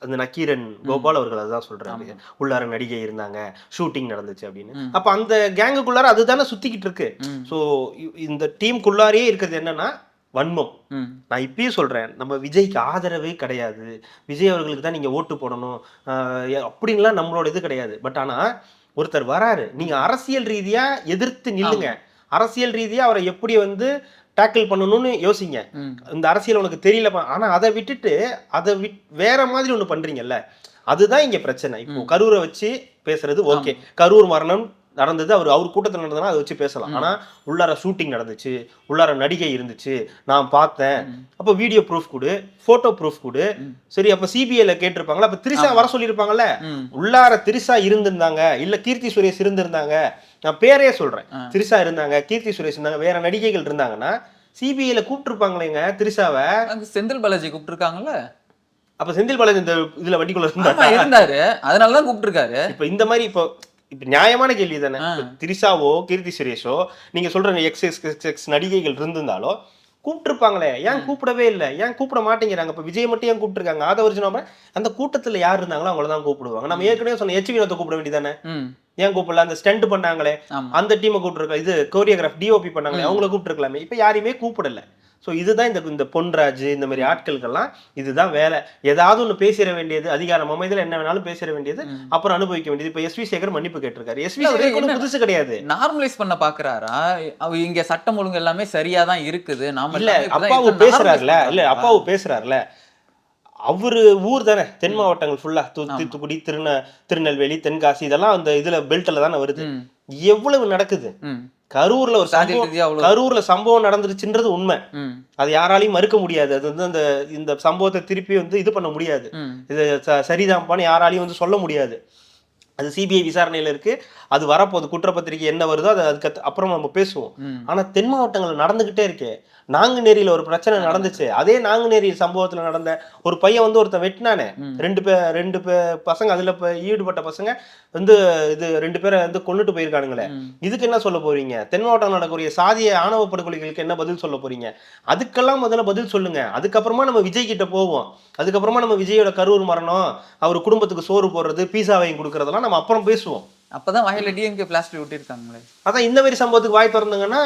அந்த நக்கீரன் கோபால் அவர்கள் அதுதான் சொல்றாரு, ஆமா. உள்ளார நடிகை இருந்தாங்க, ஷூட்டிங் நடந்துச்சு அப்படின்னு. ம். அப்ப அந்த கேங்குக்குள்ளார அதுதானே சுத்திக்கிட்டு இருக்கு. ம். ஸோ இந்த டீமுக்குள்ளாரே இருக்கிறது என்னன்னா வன்மம். ம். நான் இப்பயும் சொல்றேன், நம்ம விஜய்க்கு ஆதரவே கிடையாது, விஜய் அவர்களுக்கு தான் நீங்க ஓட்டு போடணும் அப்படின்லாம் நம்மளோட இது கிடையாது. பட் ஆனா ஒருத்தர் வராரு, நீங்க அரசியல் ரீதியா எதிர்த்து நில்லுங்க, அரசியல் ரீதியா அவரை எப்படி வந்து டேக்கிள் பண்ணணும்னு யோசிங்க. ம். இந்த அரசியல் உனக்கு தெரியல, ஆனா அதை விட்டுட்டு வேற மாதிரி ஒண்ணு பண்றீங்கல்ல, அதுதான் இங்க பிரச்சனை. இப்போ கரூரை வச்சு பேசுறது ஓகே, கரூர் மரணம் நடந்தது, அவர் கூட்டத்தில் நடந்ததுன்னா அதை வச்சு பேசலாம். ஆனா உள்ளார ஷூட்டிங் நடந்துச்சு, உள்ளார நடிகை இருந்துச்சு, நான் பார்த்தேன், அப்ப வீடியோ ப்ரூஃப் கொடு, போட்டோ ப்ரூஃப் கொடு. சரி, அப்ப சிபிஐல கேட்டிருப்பாங்களா, அப்ப திரிஷா வர சொல்லியிருப்பாங்கல்ல, உள்ளார திரிஷா இருந்திருந்தாங்க, இல்ல கீர்த்தி சுரேஷ் இருந்திருந்தாங்க, நான் பேரே சொல்றேன், திரிஷா இருந்தாங்க, கீர்த்தி சுரேஷ் இருந்தாங்க, வேற நடிகைகள் இருந்தாங்கன்னா சிபிஐல கூப்பிட்டுருப்பாங்களேங்க திரிஷாவை. செந்தில் பாலாஜி கூப்பிட்டுருக்காங்கல்ல, அப்ப செந்தில் பாலாஜி இந்த இதுல வண்டிக்குள்ள இருந்தாரு, அதனாலதான் கூப்பிட்டுருக்காரு. இப்ப இந்த மாதிரி இப்போ நியாயமான கேள்வி தானே. திரிஷாவோ கீர்த்தி சுரேஷோ நீங்க சொல்ற எக்ஸ் நடிகைகள் இருந்திருந்தாலோ கூப்பிட்டுருப்பாங்களே, ஏன் கூப்பிடவே இல்லை, ஏன் கூப்பிட மாட்டேங்கிறாங்க? இப்ப விஜய் மட்டும் ஏன் கூப்பிட்டுருக்காங்க? ஆதவர்ஜுனா அந்த கூட்டத்துல யார் இருந்தாங்களோ அவங்களதான் கூப்பிடுவாங்க. நம்ம ஏற்கனவே சொன்ன எச் வினோத்தை கூப்பிட வேண்டியதானே, ஏன் கூப்பிடல? அந்த ஸ்டண்ட் பண்ணாங்களே அந்த டீமை கூப்பிட்டுருக்கலாம், இது கோரியோகிராஃப் டிஓபி பண்ணாங்களே அவங்கள கூப்பிட்டுருக்கலாமே, இப்ப யாரையுமே கூப்பிடல. ஸோ இதுதான் இந்த பொன்ராஜ் இந்த மாதிரி ஆட்களுக்கெல்லாம் இதுதான் வேலை. ஏதாவது ஒன்று பேசிட வேண்டியது, அதிகாரம் அமைதியில் என்ன வேணாலும் பேசிட வேண்டியது, அப்புறம் அனுபவிக்க வேண்டியது. இப்போ எஸ் வி சேகர் மன்னிப்பு கேட்டிருக்காரு. எஸ் வி சேகர் ஒன்றும் புதுசு கிடையாது, நார்மலைஸ் பண்ண பாக்குறாரா? அவ இங்க சட்டம் ஒழுங்கு எல்லாமே சரியா தான் இருக்குது, நாம இல்ல அப்பாவு பேசுறாருல, இல்ல அப்பாவு பேசுறாருல, அவரு ஊர் தானே, தென் மாவட்டங்கள் ஃபுல்லா தூத்துக்குடி, திருநெல்வேலி, தென்காசி, இதெல்லாம் அந்த இதுல பெல்ட்ல தானே வருது. எவ்வளவு நடக்குது கரூர்ல, ஒரு கரூர்ல சம்பவம் நடந்துருச்சுன்றது உண்மை, அது யாராலையும் மறுக்க முடியாது. அது வந்து இந்த சம்பவத்தை திருப்பி வந்து இது பண்ண முடியாது, இது சரிதான்பான்னு யாராலையும் வந்து சொல்ல முடியாது. அது சிபிஐ விசாரணையில இருக்கு, அது வரப்போகுது, குற்றப்பத்திரிகை என்ன வருதோ அது அதுக்கு அப்புறம் நம்ம பேசுவோம். ஆனா தென் மாவட்டங்கள் நடந்துகிட்டே இருக்கே, நாங்குநேரியில ஒரு பிரச்சனை நடந்துச்சு. அதே நாங்குநேரி சம்பவத்துல நடந்த ஒரு பையன் வந்து ஒருத்தன் வெட்டினானே, ரெண்டு பசங்க அதுல ஈடுபட்ட பசங்க வந்து இது 2 பேரை வந்து கொன்னுட்டு போயிருக்கானுங்களே. இதுக்கு என்ன சொல்ல போறீங்க? தென் மாவட்டம் நடக்கக்கூடிய சாதிய ஆணவ படுகொலைகளுக்கு என்ன பதில் சொல்ல போறீங்க? அதுக்கெல்லாம் முதல்ல பதில் சொல்லுங்க. அதுக்கப்புறமா நம்ம விஜய் கிட்ட போவோம். அதுக்கப்புறமா நம்ம விஜயோட கரூர் மரணம், அவர் குடும்பத்துக்கு சோறு போடுறது, பீஸா வாங்கி கொடுக்கறதெல்லாம் நம்ம அப்புறம் பேசுவோம். அப்பதான் வாயில டிஎம்கே பிளாஸ்டிக் ஒட்டிருக்காங்களே. அதான் இந்த மாதிரி சம்பவத்துக்கு வாய் திறந்தாங்கன்னா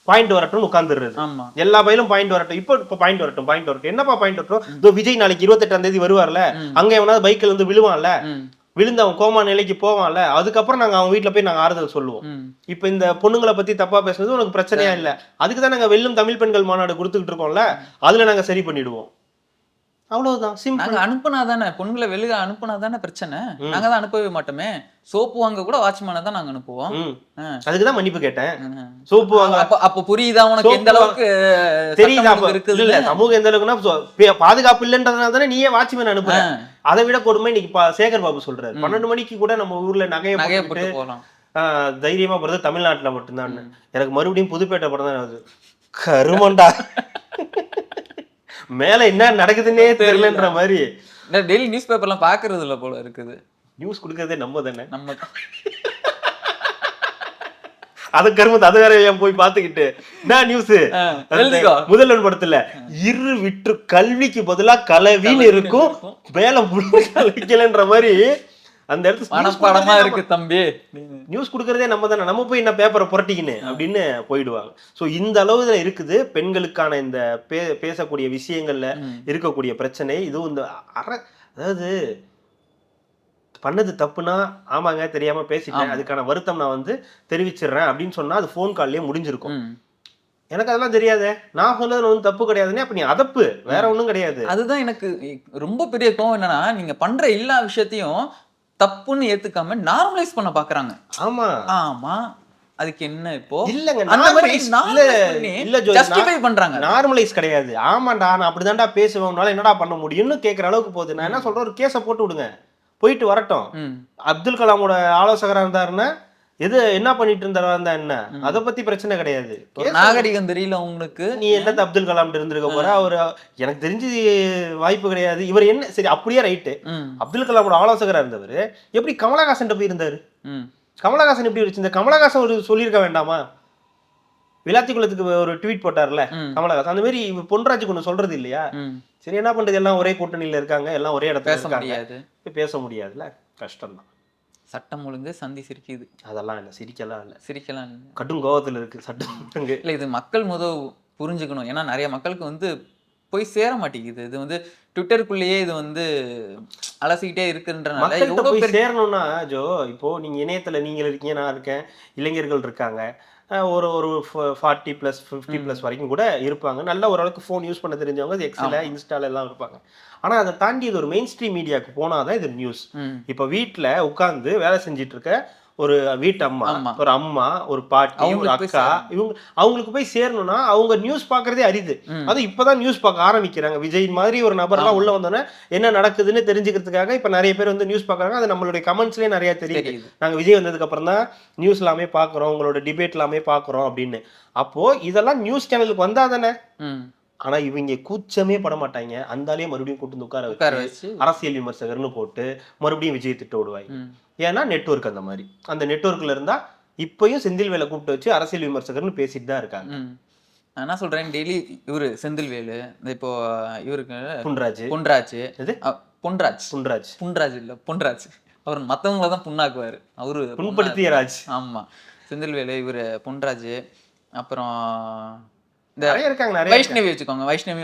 பாயிண்ட் வரட்டும்னு உட்கார்ந்துருது. ஆமா, எல்லா பயிலும் பாயிண்ட் வரட்டும். இப்போ பாயிண்ட் வரட்டும். என்னப்பா பாயிண்ட் வரட்டும்? இதோ விஜய் நாளைக்கு 28ஆம் தேதி வருவார்ல, அங்க எவனாவது பைக்ல இருந்து விழுவான்ல, விழுந்து அவன் கோமா நிலைக்கு போவான்ல, அதுக்கப்புறம் நாங்க அவன் வீட்டுல போய் நாங்க ஆறுதல் சொல்லுவோம். இப்ப இந்த பொண்ணுங்களை பத்தி தப்பா பேசுறது உனக்கு பிரச்சனையா இல்ல, அதுக்கு தான் நாங்க வெல்லும் தமிழ் பெண்கள் மாநாடு கொடுத்துக்கிட்டு இருக்கோம்ல, அதுல நாங்க சரி பண்ணிடுவோம். அவ்வளவுதான், சிம்பிள். நாங்க அனுப்புனாதானே, பொண்ணுங்களை வெளியே அனுப்புனாதானே பிரச்சனை. நாங்க தான் அனுப்பவே மாட்டோமே. சோப்பு வாங்க கூட வாட்ச்மேனை தான் நாங்க அனுப்புவோம். அதுக்குதான் மன்னிப்பு கேட்டேன். சோப்பு வாங்க அப்ப புரியுதா உனக்கு எந்த அளவுக்கு தெரியுதா இருக்குது? இல்ல சமூகம் எந்த அளவுக்குன்னா பாதுகாப்பு இல்லைன்றதுனால தானே நீயே வாட்ச்மேன் அனுப்புற. அதை விட கொடுமை இன்னைக்கு சேகர் பாபு சொல்றாரு, 12 மணிக்கு கூட நம்ம ஊர்ல நகையை போட்டு போகலாம், தைரியமா போறது தமிழ்நாட்டுல மட்டும்தான். எனக்கு மறுபடியும் புதுப்பேட்டை படம் தான் ஆகுது. கருமண்டா, மேல என்ன நடக்குதுன்னே தெரியலன்ற மாதிரி. டெய்லி நியூஸ் பேப்பர்லாம் பாக்குறது இல்ல போல இருக்குது. நியூஸ் கொடுக்கறதே நம்ம தானே, நம்ம அது கருமத்து அது வேற ஏன் போய் பாத்துக்கிட்டு என்ன நியூஸ். முதல்வன் படத்துல இரு விற்று கல்விக்கு பதிலா கலவின்னு இருக்கும், மேல வைக்கலன்ற மாதிரி அந்த இடத்துல மனப்பாடமா இருக்கு தம்பி. நியூஸ் கொடுக்கறதே நம்ம தானே, நம்ம போய் என்ன பேப்பரை புரட்டிக்கின்னு அப்படின்னு போயிடுவாங்க. ஸோ இந்த அளவுல இருக்குது பெண்களுக்கான இந்த பேசக்கூடிய விஷயங்கள்ல இருக்கக்கூடிய பிரச்சனை. இதுவும் இந்த அதாவது பண்ணது தப்புனா ஆமாங்க தெரியாம பேசிட்டேன், அதுக்கான வருத்தம் நான் வந்து தெரிவிச்சிடுறேன் அப்படின்னு சொன்னா அது ஃபோன் கால்லயே முடிஞ்சிருக்கும். எனக்கு அதெல்லாம் தெரியாதே, நான் சொன்னது ஒன்றும் தப்பு கிடையாதுன்னே, அப்ப நீ அதப்பு, வேற ஒன்றும் கிடையாது. அதுதான் எனக்கு ரொம்ப பெரிய கோவம். என்னன்னா நீங்க பண்ற எல்லா விஷயத்தையும் தப்புன்னு ஏத்துக்காம நார்மலைஸ் பண்ண பாக்குறாங்க. ஆமா ஆமா, அதுக்கு என்ன இப்போ இல்லங்க, ஜஸ்டிஃபை பண்றாங்க. நார்மலைஸ் கிடையாது. ஆமாண்டா நான் அப்படிதான்டா பேசுவேன், உன்னால என்னடா பண்ண முடியும்னு கேட்கற அளவுக்கு போகுது. நான் என்ன சொல்றேன், ஒரு கேஸை போட்டு விடுங்க, போயிட்டு வரட்டும். அப்துல் கலாமோட ஆலோசகரா இருந்தாருன்னா எது என்ன பண்ணிட்டு இருந்தாரா இருந்தா என்ன, அதை பத்தி பிரச்சனை கிடையாது. நாகரிகம் தெரியல உங்களுக்கு, நீ என்னத்த அப்துல் கலாம் இருந்திருக்க போற, அவரு எனக்கு தெரிஞ்சு வாய்ப்பு கிடையாது. இவர் என்ன சரி அப்படியே ரைட்டு, அப்துல் கலாமோட ஆலோசகரா இருந்தவர் எப்படி கமலஹாசன் போய் இருந்தாரு? கமலஹாசன் எப்படி வச்சு, இந்த கமலஹாசன் ஒரு சொல்லியிருக்க வேண்டாமா, விளாத்திக்குளத்துக்கு ஒரு ட்வீட் போட்டார்ல கமலஹாசன், அந்த மாதிரி பொன்ராஜுக்கு ஒண்ணு சொல்றது இல்லையா? சரி என்ன பண்றது, எல்லாம் ஒரே கூட்டணியில இருக்காங்க, எல்லாம் ஒரே இடத்துல இருக்காங்க, பேச முடியாதுல்ல, கஷ்டம் தான். சட்டம் ஒழுங்கு சந்தி சிரிக்குது, அதெல்லாம் இல்ல, சிரிக்கலாம் இல்ல, கடும் கோவத்துல இருக்கு சட்டம் ஒழுங்கு. இல்ல இது மக்கள் புரிஞ்சுக்கணும். ஏன்னா நிறைய மக்களுக்கு வந்து போய் சேர மாட்டேங்குது. இது வந்து ட்விட்டருக்குள்ளேயே இது வந்து அலசிக்கிட்டே இருக்குன்றனால போய் சேரணும்னா ஜோ, இப்போ நீங்க இணையத்துல நீங்க இருக்கீங்க, நான் இருக்கேன், இளைஞர்கள் இருக்காங்க, ஒரு 40+ 50+ வரைக்கும் கூட இருப்பாங்க, நல்ல ஓரளவுக்கு ஃபோன் யூஸ் பண்ண தெரிஞ்சவங்க, எக்ஸ்ல இன்ஸ்டால எல்லாம் இருப்பாங்க. ஆனா அதை தாண்டி இது ஒரு மெயின் ஸ்ட்ரீம் மீடியாவுக்கு போனாதான் இது நியூஸ். இப்ப வீட்டுல உட்கார்ந்து வேலை செஞ்சிட்டு இருக்க ஒரு வீட்டு அம்மா, ஒரு அம்மா, ஒரு பாட்டி, ஒரு அக்கா, அவங்களுக்கு போய் சேரணும்னா அவங்க நியூஸ் பாக்குறதே அரிது. அது இப்பதான் நியூஸ் பார்க்க ஆரம்பிக்கிறாங்க. விஜய் மாதிரி ஒரு நபர்லாம் உள்ள வந்தோன்னே என்ன நடக்குதுன்னு தெரிஞ்சுக்கிறதுக்காக இப்ப நிறைய பேர் வந்து நியூஸ் பாக்குறாங்க. அது நம்மளுடைய கமெண்ட்ஸ்லயே நிறைய தெரியுது, நாங்க விஜய் வந்ததுக்கு அப்புறம் தான் நியூஸ் எல்லாமே பாக்குறோம், உங்களோட டிபேட் எல்லாமே பாக்குறோம் அப்படின்னு. அப்போ இதெல்லாம் நியூஸ் சேனலுக்கு வந்தா தானே. ஆனா இவங்க கூச்சமே பட மாட்டாங்க, அந்தாலே மறுபடியும் கூட்டு உட்கார வச்சு அரசியல் விமர்சகர்னு போட்டு மறுபடியும் விஜய் திட்ட விடுவாங்க. ஏன்னா நெட்வொர்க் அந்த மாதிரி, அந்த நெட்வொர்க்ல இருந்தா இப்பயும் செந்தில்வேலை கூப்பிட்டு வச்சு அரசியல் விமர்சகர்னு பேசிட்டு தான் இருக்காங்க. நான் என்ன சொல்றேன், டெய்லி இவரு செந்தில்வேலு, இப்போ இவருக்கு புன்ராஜ் இல்ல பொன்ராஜ், அவர் மத்தவங்கள தான் புண்ணாக்குவாரு, அவரு புண்படுத்திய ராஜ். ஆமா, செந்தில்வேலு, இவரு பொன்ராஜ், அப்புறம் வைஷ்ணவி வச்சுக்கோங்க. வைஷ்ணவி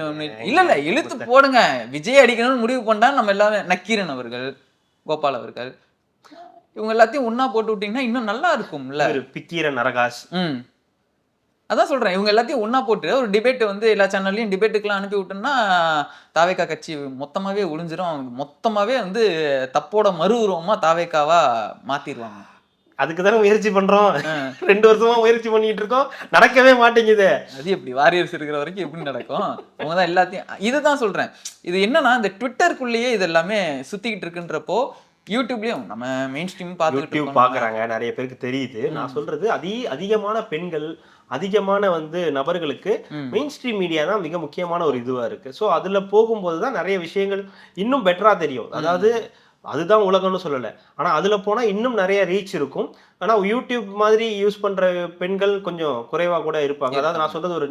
இல்ல இழுத்து போடுங்க, விஜய் அடிக்கணும்னு முடிவு பண்ணா நம்ம எல்லாமே, நக்கீரன் அவர்கள், கோபால் அவர்கள், இவங்க எல்லாத்தையும் ஒன்னா போட்டு விட்டீங்கன்னா இன்னும் நல்லா இருக்கும்ல. பிக்கீரன் நரகாஷ், அதான் சொல்றேன், இவங்க எல்லாத்தையும் ஒன்னா போட்டு ஒரு டிபேட் வந்து எல்லா சேனல்லையும் டிபேட்டுக்கெல்லாம் அனுப்பி விட்டோம்னா தாவேகா கட்சி மொத்தமாவே ஒளிஞ்சிரும், மொத்தமாவே வந்து தப்போட மறு உருவமா தாவேகாவா மாத்திடுவாங்க. அதுக்குதானே முயற்சி பண்றோம், 2 வருஷமா முயற்சி பண்ணிட்டு இருக்கோம், நடக்கவே மாட்டேங்குது. அது எப்படி வாரியர்ஸ் இருக்கிற வரைக்கும் எப்படி நடக்கும்? அவங்கதான் எல்லாத்தையும், இதுதான் சொல்றேன். இது என்னன்னா இந்த ட்விட்டருக்குள்ளேயே இது எல்லாமே சுத்திக்கிட்டு இருக்குன்றப்போ யூடியூப்லயும் நம்ம மெயின் ஸ்ட்ரீம் பார்த்துட்டு யூடியூப் பாக்குறாங்க, நிறைய பேருக்கு தெரியுது. நான் சொல்றது அதிகமான பெண்கள், அதிகமான வந்து நபர்களுக்கு மெயின் ஸ்ட்ரீம் மீடியா தான் மிக முக்கியமான ஒரு இதுவா இருக்கு. ஸோ அதுல போகும்போது தான் நிறைய விஷயங்கள் இன்னும் பெட்டரா தெரியும். அதாவது அதுதான் உலகம்னு சொல்லலை, ஆனா அதுல போனா இன்னும் நிறைய ரீச் இருக்கும். ஆனா யூடியூப் மாதிரி யூஸ் பண்ற பெண்கள் கொஞ்சம் குறைவா கூட இருப்பாங்க. அதாவது நான் சொல்றது ஒரு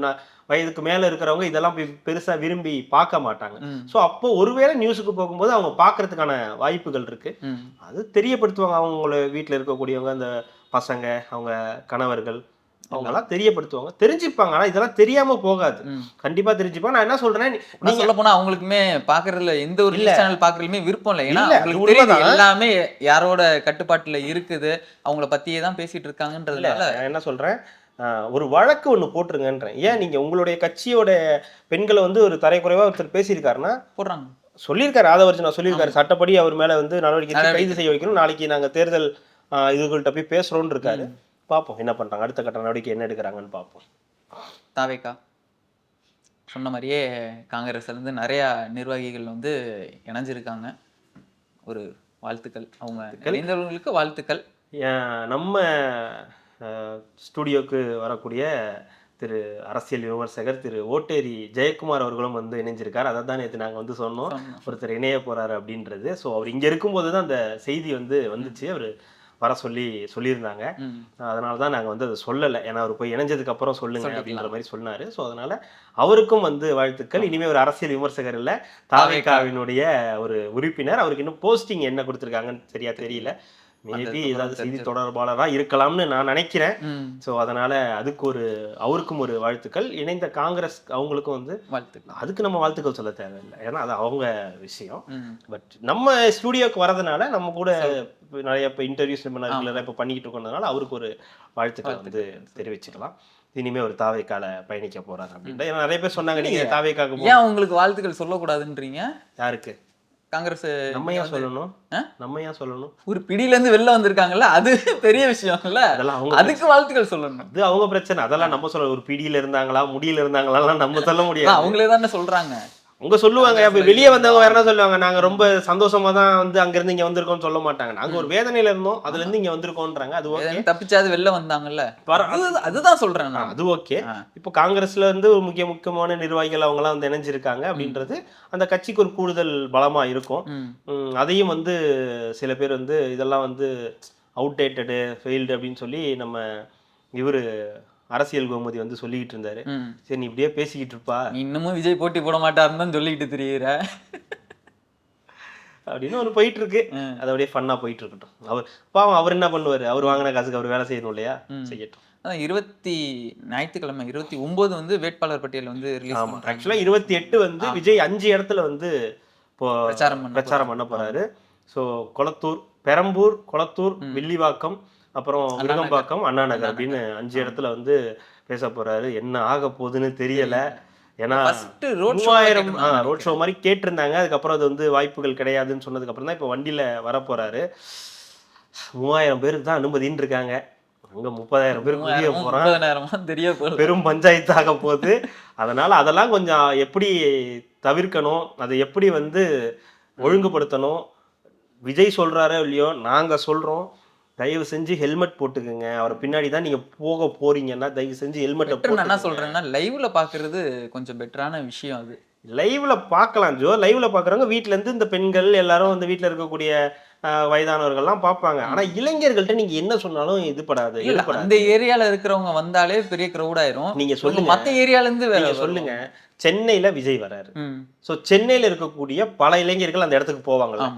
வயதுக்கு மேல இருக்கிறவங்க இதெல்லாம் பெருசா விரும்பி பார்க்க மாட்டாங்க. ஸோ அப்போ ஒருவேளை நியூஸுக்கு போகும்போது அவங்க பார்க்கறதுக்கான வாய்ப்புகள் இருக்கு. அது தெரியப்படுத்துவாங்க. அவங்கள வீட்டில் இருக்கக்கூடியவங்க, அந்த பசங்க, அவங்க கணவர்கள், அவங்க எல்லாம் தெரியப்படுத்துவாங்க, தெரிஞ்சுப்பாங்க. ஆனா இதெல்லாம் தெரியாம போகாது, கண்டிப்பா தெரிஞ்சுப்பாங்க. நான் என்ன சொல்றேன், நீங்க சொல்ல போனா அவங்களுக்குமே பாக்குறதுல எந்த ஒரு இல்ல. சேனல் பாக்குறதுமே விருப்பம் இல்லை. ஏன்னா இல்ல, அவங்களுக்கு அது தெரியுது உண்மைதான். எல்லாமே யாரோட கட்டுப்பாட்டுல இருக்குது, அவங்கள பத்தியே தான் பேசிட்டு இருக்காங்கன்றதுனால. நான் என்ன சொல்றேன், ஒரு வழக்கு ஒண்ணு போட்டுருங்கன்றேன். ஏன் நீங்க உங்களுடைய கட்சியோட பெண்களை வந்து ஒரு தரைக்குறைவா ஒருத்தர் பேசியிருக்காருன்னா போடுறாங்க, சொல்லியிருக்காரு, ஆதவர்ஜுனா சொல்லியிருக்காரு, சட்டப்படி அவர் மேல வந்து நடவடிக்கை கைது செய்ய வைக்கணும், நாளைக்கு நாங்க தேர்தல் இதுகள்கிட்ட போய் பேசுறோம்னு இருக்காரு. பார்ப்போம் என்ன பண்றாங்க, அடுத்த கட்ட நடவடிக்கை என்ன எடுக்கிறாங்கன்னு பார்ப்போம். தாவேகா சொன்ன மாதிரியே காங்கிரஸ்ல இருந்து நிறைய நிர்வாகிகள் வந்து இணைஞ்சிருக்காங்க. ஒரு வாழ்த்துக்கள், அவங்க இணைந்தவர்களுக்கு வாழ்த்துக்கள். நம்ம ஸ்டுடியோக்கு வரக்கூடிய திரு அரசியல் விமர்சகர் திரு ஓட்டேரி ஜெயக்குமார் அவர்களும் வந்து இணைஞ்சிருக்கார். அதை தான் நேற்று நாங்கள் வந்து சொன்னோம், ஒருத்தர் இணைய போறாரு அப்படின்றது. ஸோ அவர் இங்கே இருக்கும்போது தான் அந்த செய்தி வந்து வந்துச்சு, அவர் வர சொல்லியிருந்தாங்க. அதனால தான் நாங்கள் வந்து அதை சொல்லலை, ஏன்னா அவர் போய் இணைஞ்சதுக்கு அப்புறம் சொல்லுங்க அப்படின்ற மாதிரி சொன்னார். ஸோ அதனால அவருக்கும் வந்து வாழ்த்துக்கள். இனிமேல் ஒரு அரசியல் விமர்சகர் இல்லை, தாவேகாவினுடைய ஒரு உறுப்பினர். அவருக்கு இன்னும் போஸ்டிங் என்ன கொடுத்துருக்காங்கன்னு சரியா தெரியல. மேபி ஏதாவது செய்தி தொடர்பாளராக இருக்கலாம்னு நான் நினைக்கிறேன். ஸோ அதனால அவருக்கும் ஒரு வாழ்த்துக்கள். இணைந்த காங்கிரஸ் அவங்களுக்கும் வந்து வாழ்த்துக்கள். அதுக்கு நம்ம வாழ்த்துக்கள் சொல்ல தேவையில்லை, ஏன்னா அது அவங்க விஷயம். பட் நம்ம ஸ்டுடியோக்கு வரதுனால நம்ம கூட நிறைய இப்போ இன்டர்வியூஸ் ரெகுலராக இப்போ பண்ணிக்கிட்டு இருக்கோன்றதுனால அவருக்கு ஒரு வாழ்த்துக்கள் வந்து தெரிவிச்சுக்கலாம். இனிமே ஒரு தாவேக்கால பயணிக்க போறாரு அப்படின்ட்டு. ஏன்னா நிறைய பேர் சொன்னாங்க, நீங்க தாவேக்காக்கு ஏன் உங்களுக்கு வாழ்த்துக்கள் சொல்லக்கூடாதுன்றீங்க? யாருக்கு? காங்கிரஸ். நம்ம ஏன் சொல்லணும்? ஒரு பிடியில இருந்து வெளில வந்திருக்காங்கல்ல, அது பெரிய விஷயம் இல்ல, அதெல்லாம் அவங்க அதுக்கு வாழ்த்துக்கள் சொல்லணும். அது அவங்க பிரச்சனை, அதெல்லாம் நம்ம சொல்ல. ஒரு பிடியில இருந்தாங்களா முடியல இருந்தாங்களா நம்ம சொல்ல முடியாது, அவங்களே தானே சொல்றாங்க. அவங்க சொல்லுவாங்க. அப்ப வெளியே வந்தவங்க வேற என்ன சொல்லுவாங்க, நாங்க ரொம்ப சந்தோஷமா தான் வந்து அங்க இருந்து இங்க வந்திருக்கோம்னு சொல்ல மாட்டாங்க. நாங்க ஒரு வேதனையில இருந்தோம், அதுல இருந்து இங்க வந்திருக்கோம்ன்றாங்க. அது ஓகே, தப்பிச்சாது வெளில வந்தாங்கல்ல, அதுதான் சொல்றேன். அது ஓகே. இப்போ காங்கிரஸ்ல இருந்து ஒரு முக்கியமான நிர்வாகிகள் அவங்க எல்லாம் வந்து இணைஞ்சிருக்காங்க அப்படின்றது அந்த கட்சிக்கு ஒரு கூடுதல் பலமா இருக்கும். அதையும் வந்து சில பேர் வந்து இதெல்லாம் வந்து அவுடேட்டடு, ஃபெயில்டு அப்படின்னு சொல்லி நம்ம இவரு அரசியல் கோமதி வந்து சொல்லிக்கிட்டு இருந்தாரு. சரி, நீ இப்படியே பேசிக்கிட்டு இருப்பா, இன்னமும் விஜய் போட்டி போட மாட்டாருன்னு தான் சொல்லிக்கிட்டு தெரியுற அப்படின்னு ஒன்று போயிட்டு இருக்கு. அது அப்படியே ஃபன்னா போயிட்டு இருக்கட்டும். பாவம், அவர் என்ன பண்ணுவாரு, அவர் வாங்கின காசுக்கு அவர் வேலை செய்யணும் இல்லையா, செய்யட்டும். அதான் ஞாயிற்றுக்கிழமை 29 வந்து வேட்பாளர் பட்டியல் வந்து ரிலீஸ் பண்ணுறாங்க. ஆக்சுவலாக 28 வந்து விஜய் 5 இடத்துல வந்து இப்போ பிரச்சாரம் பண்ண போறாரு. ஸோ பெரம்பூர், கொளத்தூர், வில்லிவாக்கம், அப்புறம் விருகம்பாக்கம், அண்ணா நகர் அப்படின்னு 5 இடத்துல வந்து பேச போறாரு. என்ன ஆக போகுதுன்னு தெரியல. ஏன்னா 3000 ரோட் ஷோ மாதிரி கேட்டிருந்தாங்க. அதுக்கப்புறம் அது வந்து வாய்ப்புகள் கிடையாதுன்னு சொன்னதுக்கு அப்புறம் தான் இப்போ வண்டியில வர போறாரு. 3000 பேருக்கு தான் அனுமதின்னு இருக்காங்க, அங்க 30,000 பேர் குடிய போறான், பெரும் பஞ்சாயத்து ஆக போகுது. அதனால அதெல்லாம் கொஞ்சம் எப்படி தவிர்க்கணும், அதை எப்படி வந்து ஒழுங்குபடுத்தணும். விஜய் சொல்றாரோ இல்லையோ, நாங்க சொல்றோம், தயவு செஞ்சு ஹெல்மெட் போட்டுக்குங்க. அவரை பின்னாடி தான் நீங்க போக போறீங்கன்னா தயவு செஞ்சு ஹெல்மெட்டை போட்டு. என்ன சொல்றேன்னா, லைவ்ல பாக்குறது கொஞ்சம் பெட்டரான விஷயம். அது லைவ்ல பார்க்கலாம் ஜோ. லைவ்ல பாக்குறவங்க வீட்டுல இருந்து இந்த பெண்கள் எல்லாரும் வந்து வீட்டுல இருக்கக்கூடிய வயதானவர்கள்லாம் பார்ப்பாங்க. ஆனா இளைஞர்கள்ட்ட நீங்க என்ன சொன்னாலும் இது படாது. அந்த ஏரியால இருக்கிறவங்க வந்தாலே பெரிய கிரௌட் ஆயிரும். நீங்க சொல்லுங்க, மத்த ஏரியால இருந்து வேற சொல்லுங்க. சென்னையில விஜய் வராரு. சோ சென்னையில இருக்கக்கூடிய பல இளைஞர்கள் அந்த இடத்துக்கு போவாங்க.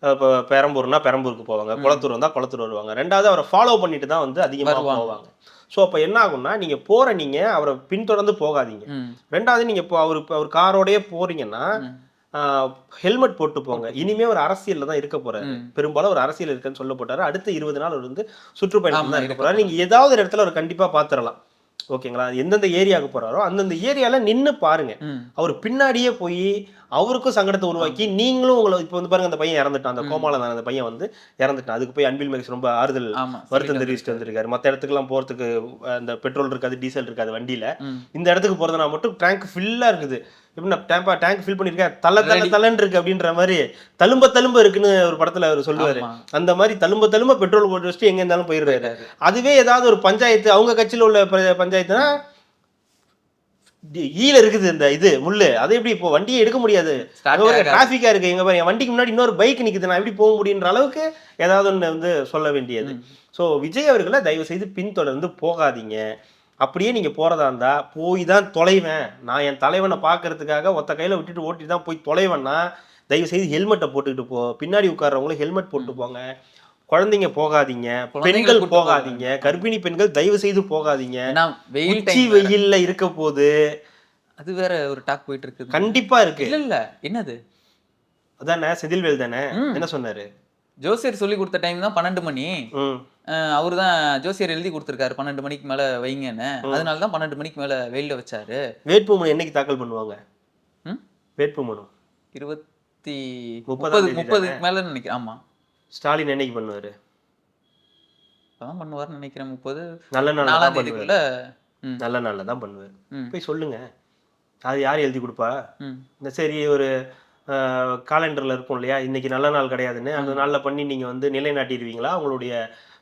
இப்போ பெரம்பூர்னா பெரம்பூருக்கு போவாங்க, குளத்தூர் வந்தால் குளத்தூர் வருவாங்க. ரெண்டாவது அவரை ஃபாலோ பண்ணிட்டு தான் வந்து அதிகமாக போவாங்க. ஸோ அப்போ என்ன ஆகும்னா, நீங்கள் அவரை பின்தொடர்ந்து போகாதீங்க. ரெண்டாவது நீங்கள் இப்போ அவர் காரோடய போறீங்கன்னா ஹெல்மெட் போட்டு போங்க. இனிமே ஒரு அரசியல்ல தான் இருக்க போறாரு. பெரும்பாலும் ஒரு அரசியல் இருக்குன்னு சொல்ல போட்டாரு. அடுத்த 20 நாள் அவர் வந்து சுற்றுப்பயணம் தான் இருக்க போறாரு. நீங்க ஏதாவது ஒரு இடத்துல அவர் கண்டிப்பா பாத்துரலாம். ஓகேங்களா? எந்தெந்த ஏரியாவுக்கு போறாரோ அந்தந்த ஏரியால நின்று பாருங்க. அவர் பின்னாடியே போய் அவருக்கும் சங்கடத்தை உருவாக்கி நீங்களும் உங்களை இப்போ வந்து பாருங்க அந்த பையன் இறந்துட்டான், அந்த கோமாளன் அந்த பையன் வந்து இறந்துட்டான். அதுக்கு போய் அன்பில் மகேஷ் ரொம்ப ஆறுதல் வருத்தம் தெரிவிச்சுட்டு வந்திருக்காரு. மற்ற இடத்துக்குலாம் போறதுக்கு அந்த பெட்ரோல் இருக்காது, டீசல் இருக்காது வண்டியில, இந்த இடத்துக்கு போறதுனா மட்டும் டேங்க் ஃபில்லா இருக்குது. எப்படி நான் டேங்க் ஃபில் பண்ணிருக்கேன், தள்ளன்னு இருக்கு அப்படின்ற மாதிரி தழும்ப இருக்குன்னு ஒரு படத்துல அவர் சொல்லுவாரு. அந்த மாதிரி தழும்ப பெட்ரோல் போட்டு வச்சுட்டு எங்க இருந்தாலும் போயிடுறாரு. அதுவே ஏதாவது ஒரு பஞ்சாயத்து, அவங்க கட்சியில உள்ள பஞ்சாயத்துனா ஈல இருக்குது இந்த இது முள்ளு, அதை எப்படி இப்போ வண்டியை எடுக்க முடியாது, டிராபிக்கா இருக்கு, எங்க பாருங்க வண்டிக்கு முன்னாடி இன்னொரு பைக் நிக்குது, நான் எப்படி போக முடியுன்ற அளவுக்கு ஏதாவது ஒண்ணு வந்து சொல்ல வேண்டியது. ஸோ விஜய் அவர்களை தயவு செய்து பின்தொடர்ந்து போகாதீங்க. அப்படியே நீங்க போறதா இருந்தா போய் தான் தொலைவேன், நான் என் தலைவனை பாக்குறதுக்காக ஒத்த கையில விட்டுட்டு ஓட்டிட்டு தான் போய் தொலைவேன்னா தயவு செய்து ஹெல்மெட்டை போட்டுக்கிட்டு போ, பின்னாடி உட்கார்றவங்களும் ஹெல்மெட் போட்டு போங்க. குழந்தைங்க போகாதீங்க, பெண்கள் போகாதீங்க, கர்ப்பிணி பெண்கள் தயவு செய்து போகாதீங்க. உச்சி வெயில்ல இருக்க போது அது வேற ஒரு டாக் போயிட்டு இருக்கு. கண்டிப்பா இருக்கு. இல்ல என்னது அதானே செந்தில்வேல் தானே என்ன சொன்னாரு, ஜோசியர் சொல்லி கொடுத்த டைம் தான் 12 மணி. அவரு தான் ஜோசியர் எழுதி கொடுத்துருக்காரு 12 மணிக்கு மேல வைங்கன்னு. அதனால தான் 12 மணிக்கு மேல வெயில்ல வச்சாரு. வேட்புமனு என்னைக்கு தாக்கல் பண்ணுவாங்க? வேட்புமனு 30 மேல நினைக்கிறேன். ஆமா, ஸ்டாலின் என்னைக்கு பண்ணுவாரு? அதான் பண்ணுவாருன்னு நினைக்கிறேன். 30 நல்ல நாள் 4ஆம் தேதிக்குள்ள நல்ல நாள்ல தான் பண்ணுவாரு. போய் சொல்லுங்க, அது யார் எழுதி கொடுப்பா? இந்த சரி ஒரு காலண்டர்ல இருக்கும் இல்லையா, இன்னைக்கு நல்ல நாள் கிடையாதுன்னு, அந்த நாள்ல பண்ணி நீங்க வந்து நிலைநாட்டிடுவீங்களா உங்களுடைய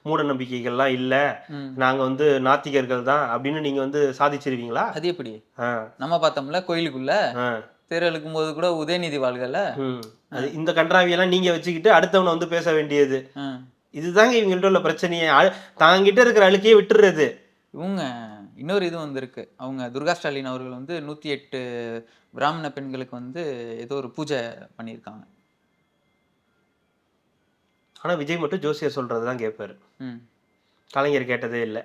மூட நம்பிக்கைகள்லாம் இல்ல, நாங்க வந்து நாத்திகர்கள் தான் அப்படின்னு நீங்க வந்து சாதிச்சிருவீங்களா? அது எப்படி? நம்ம பார்த்தோம்ல கோயிலுக்குள்ள தேர் எழுக்கும் போது கூட உதயநிதி வாழ்கல, அது இந்த கன்றாவியெல்லாம் நீங்க வச்சுக்கிட்டு அடுத்தவனை வந்து பேச வேண்டியது. இதுதாங்க இவங்கள்ட்ட உள்ள பிரச்சனையே, தாங்கிட்ட இருக்கிற அழுக்கையே விட்டுறது. இவங்க இன்னொரு இது வந்திருக்கு, அவங்க துர்கா ஸ்டாலின் அவர்கள் வந்து 108 பிராமண பெண்களுக்கு வந்து ஏதோ ஒரு பூஜை பண்ணியிருக்காங்க. ஆனா விஜய் மட்டும் ஜோசியர் சொல்றதுதான் கேட்பாரு, கலைஞர் கேட்டதே இல்லை,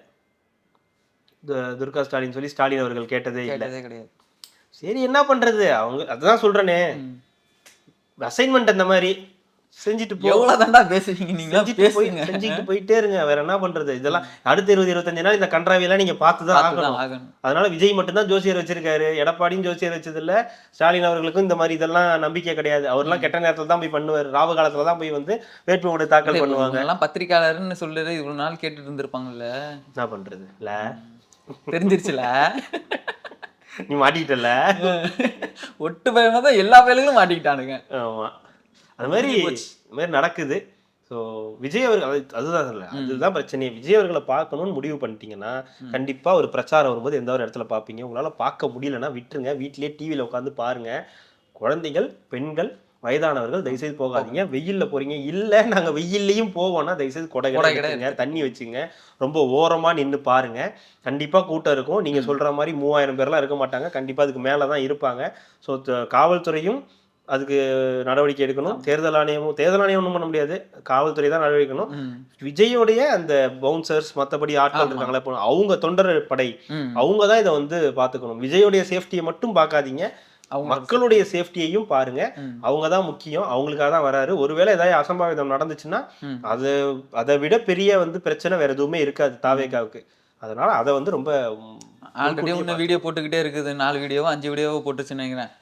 துர்கா ஸ்டாலின் சொல்லி ஸ்டாலின் அவர்கள் கேட்டதே கிடையாது. சரி என்ன பண்றது, அவங்க அதுதான் சொல்றேனே, அசைன்மெண்ட் அந்த மாதிரி செஞ்சுட்டு எவ்வளவுதான்டா பேசுவீங்க நீங்க, செஞ்சுட்டு போயிட்டே இருங்க, வேற என்ன பண்றது. இதெல்லாம் அடுத்த 20-25 நாள் இந்த கன்றாவியெல்லாம் நீங்க பார்த்துதான் ஆகணும். அதனால விஜய் மட்டும்தான் ஜோசியர் வச்சிருக்காரு, எடப்பாடியும் ஜோசியர் வச்சது இல்ல, ஸ்டாலின் அவர்களுக்கும் இந்த மாதிரி இதெல்லாம் நம்பிக்கை கிடையாது. அவர்லாம் கெட்ட நேரத்துல தான் போய் பண்ணுவாரு, ராவு காலத்துல தான் போய் வந்து வேட்புமனு தாக்கல் பண்ணுவாங்க. எல்லாம் பத்திரிகையாளர்னு சொல்லுறது இவ்வளவு நாள் கேட்டுட்டு இருந்திருப்பாங்கல்ல, என்ன பண்றது இல்ல, தெரிஞ்சிருச்சுல, நீ மாட்டிக்கிட்டல, ஒட்டு பயமா தான் எல்லா பேருக்கும் மாட்டிக்கிட்டானுங்க. ஆமா, அது மாதிரி நடக்குது. ஸோ விஜய் அவர்கள் அதுதான் இல்லை, அதுதான் பிரச்சனையே. விஜய் அவர்களை பார்க்கணும்னு முடிவு பண்ணிட்டீங்கன்னா கண்டிப்பாக ஒரு பிரச்சாரம் வரும்போது எந்த ஒரு இடத்துல பார்ப்பீங்க. உங்களால் பார்க்க முடியலன்னா விட்டுருங்க, வீட்டிலேயே டிவியில் உட்காந்து பாருங்க. குழந்தைகள், பெண்கள், வயதானவர்கள் தயவுசெய்து போகாதீங்க. வெயிலில் போறீங்க, இல்லை நாங்கள் வெயில்லையும் போவோம்னா தயவுசெய்து கொடை கிடைக்குங்க, தண்ணி வச்சுங்க, ரொம்ப ஓரமாக நின்று பாருங்க. கண்டிப்பாக கூட்டம் இருக்கும். நீங்கள் சொல்கிற மாதிரி 3000 பேர்லாம் இருக்க மாட்டாங்க, கண்டிப்பாக அதுக்கு மேலே தான் இருப்பாங்க. ஸோ காவல்துறையும் அதுக்கு நடவடிக்கை எடுக்கணும், தேர்தல் ஆணையம் ஒன்றும் பண்ண முடியாது, காவல்துறை தான் நடவடிக்கை எடுக்கணும். விஜயோடைய அந்த பவுன்சர்ஸ் மற்றபடி ஆட்கள் இருக்காங்களே, அவங்க தொண்டர் படை, அவங்க தான் இதை வந்து பார்த்துக்கணும். விஜயோடைய சேஃப்டியை மட்டும் பார்க்காதீங்க, மக்களுடைய சேஃப்டியையும் பாருங்க. அவங்க தான் முக்கியம், அவங்களுக்காக தான் வராரு. ஒருவேளை ஏதாவது அசம்பாவிதம் நடந்துச்சுன்னா அதை விட பெரிய வந்து பிரச்சனை வேற எதுவுமே இருக்காது தாவேகாவுக்கு. அதனால அதை வந்து ரொம்ப ஆல்ரெடி ஒன்று வீடியோ போட்டுக்கிட்டே இருக்குது, 4 வீடியோவோ 5 வீடியோவோ போட்டுச்சுன்னு நினைக்கிறேன்.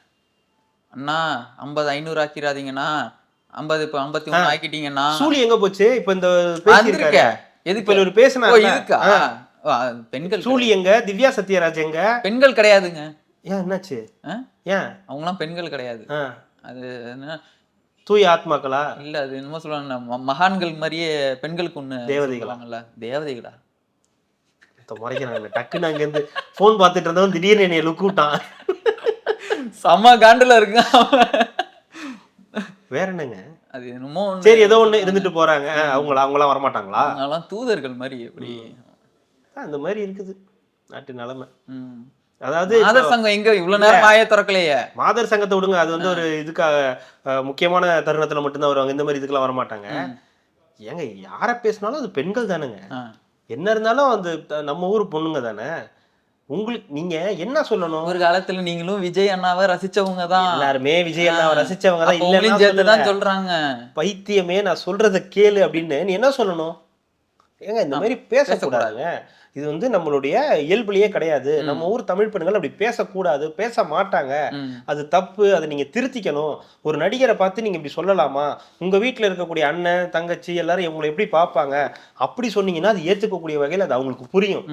அண்ணா 50 500 ஆக்கிடாதீங்கண்ணா, 50 இப்போ 51 ஆக்கிட்டீங்கன்னா. சூழி எங்க போச்சு இப்ப இந்த பேசிருக்க, எதுக்கு ஒரு பேசினா இருக்கா? பெண்கள் சூழி எங்க, திவ்யா சத்யராஜ் எங்க? பெண்கள் கிடையாதுங்க. ஏன் என்னாச்சு? ஏன் அவங்களாம் பெண்கள் கிடையாது, அது என்ன தூய ஆத்மாக்களா? இல்ல அது என்னமோ சொல்லுவாங்க, மகான்கள் மாதிரியே பெண்களுக்கு ஒண்ணு தேவதைகளாங்கல்ல, தேவதைகளா முறைக்கிறாங்க. டக்குன்னு அங்க இருந்து போன் பார்த்துட்டு இருந்தவன் திடீர்னு என்னைய லுக் விட்டான், செம்ம காண்டுல இருக்கு. வேற என்னங்க அது என்னமோ சரி ஏதோ ஒண்ணு இருந்துட்டு போறாங்க. அவங்களாம் வரமாட்டாங்களா? அவங்களாம் தூதர்கள் மாதிரி எப்படி அந்த மாதிரி இருக்குது நாட்டு நிலைமை. அதாவது மாதர் சங்கம் எங்க இவ்வளவு நேரம் வாயை திறக்கலையே. மாதர் சங்கத்தை விடுங்க, அது வந்து ஒரு இதுக்காக முக்கியமான தருணத்துல மட்டும்தான் வருவாங்க, இந்த மாதிரி இதுக்கெல்லாம் வரமாட்டாங்க. ஏங்க யார பேசினாலும் அது பெண்கள் தானுங்க, என்ன இருந்தாலும் அது நம்ம ஊர் பொண்ணுங்க தானே. உங்களுக்கு நீங்க என்ன சொல்லணும், ஒரு காலத்துல நீங்களும் விஜய் அண்ணாவை ரசிச்சவங்க தான், எல்லாருமே விஜய் அண்ணாவை ரசிச்சவங்க தான், இல்லன்னு சொல்றாங்க. பைத்தியமே நான் சொல்றத கேளு அப்படின்னு நீ என்ன சொல்லணும்? ஏங்க இந்த மாதிரி பேசக்கூடாதுங்க. இது வந்து நம்மளுடைய இயல்புலயே கிடையாது. நம்ம ஊர் தமிழ் பெண்கள் அப்படி பேசக்கூடாது, பேச மாட்டாங்க. அது தப்பு, அதை நீங்க திருத்திக்கணும். ஒரு நடிகரை பார்த்து நீங்க இப்படி சொல்லலாமா? உங்க வீட்டுல இருக்கக்கூடிய அண்ணன் தங்கச்சி எல்லாரும் உங்களை எப்படி பார்ப்பாங்க? அப்படி சொன்னீங்கன்னா அது ஏத்துக்கக்கூடிய வகையில் அது அவங்களுக்கு புரியும்.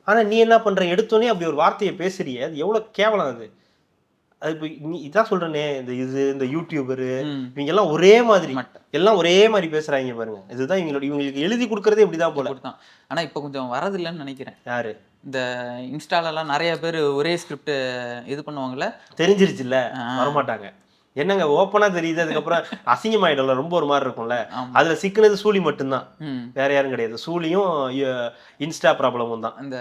ஆனா நீ என்ன பண்ற, எடுத்தோடனே அப்படி ஒரு வார்த்தையை பேசுறியே, அது எவ்வளவு கேவலம் அது. அது இப்போ நீ இதான் சொல்றேனே, இந்த யூடியூபரு இவங்க எல்லாம் ஒரே மாதிரி எல்லாம் ஒரே மாதிரி பேசுறாங்க பாருங்க. இதுதான் இவங்களுக்கு எழுதி கொடுக்கறதே இப்படிதான் போல. ஆனா இப்ப கொஞ்சம் வரது இல்லைன்னு நினைக்கிறேன். யாரு? இந்த இன்ஸ்டாலெல்லாம் நிறைய பேர் ஒரே ஸ்கிரிப்ட் இது பண்ணுவாங்கல்ல, தெரிஞ்சிருச்சு இல்ல, வரமாட்டாங்க. என்னங்க ஓப்பனா தெரியுது, அதுக்கப்புறம் அசிங்கமாயிடும்ல, ரொம்ப ஒரு மாதிரி இருக்கும்ல. அதுல சிக்கினது சூழி மட்டும்தான், வேற யாரும் கிடையாது. சூழியும் இன்ஸ்டா ப்ராப்ளமும் தான் அந்த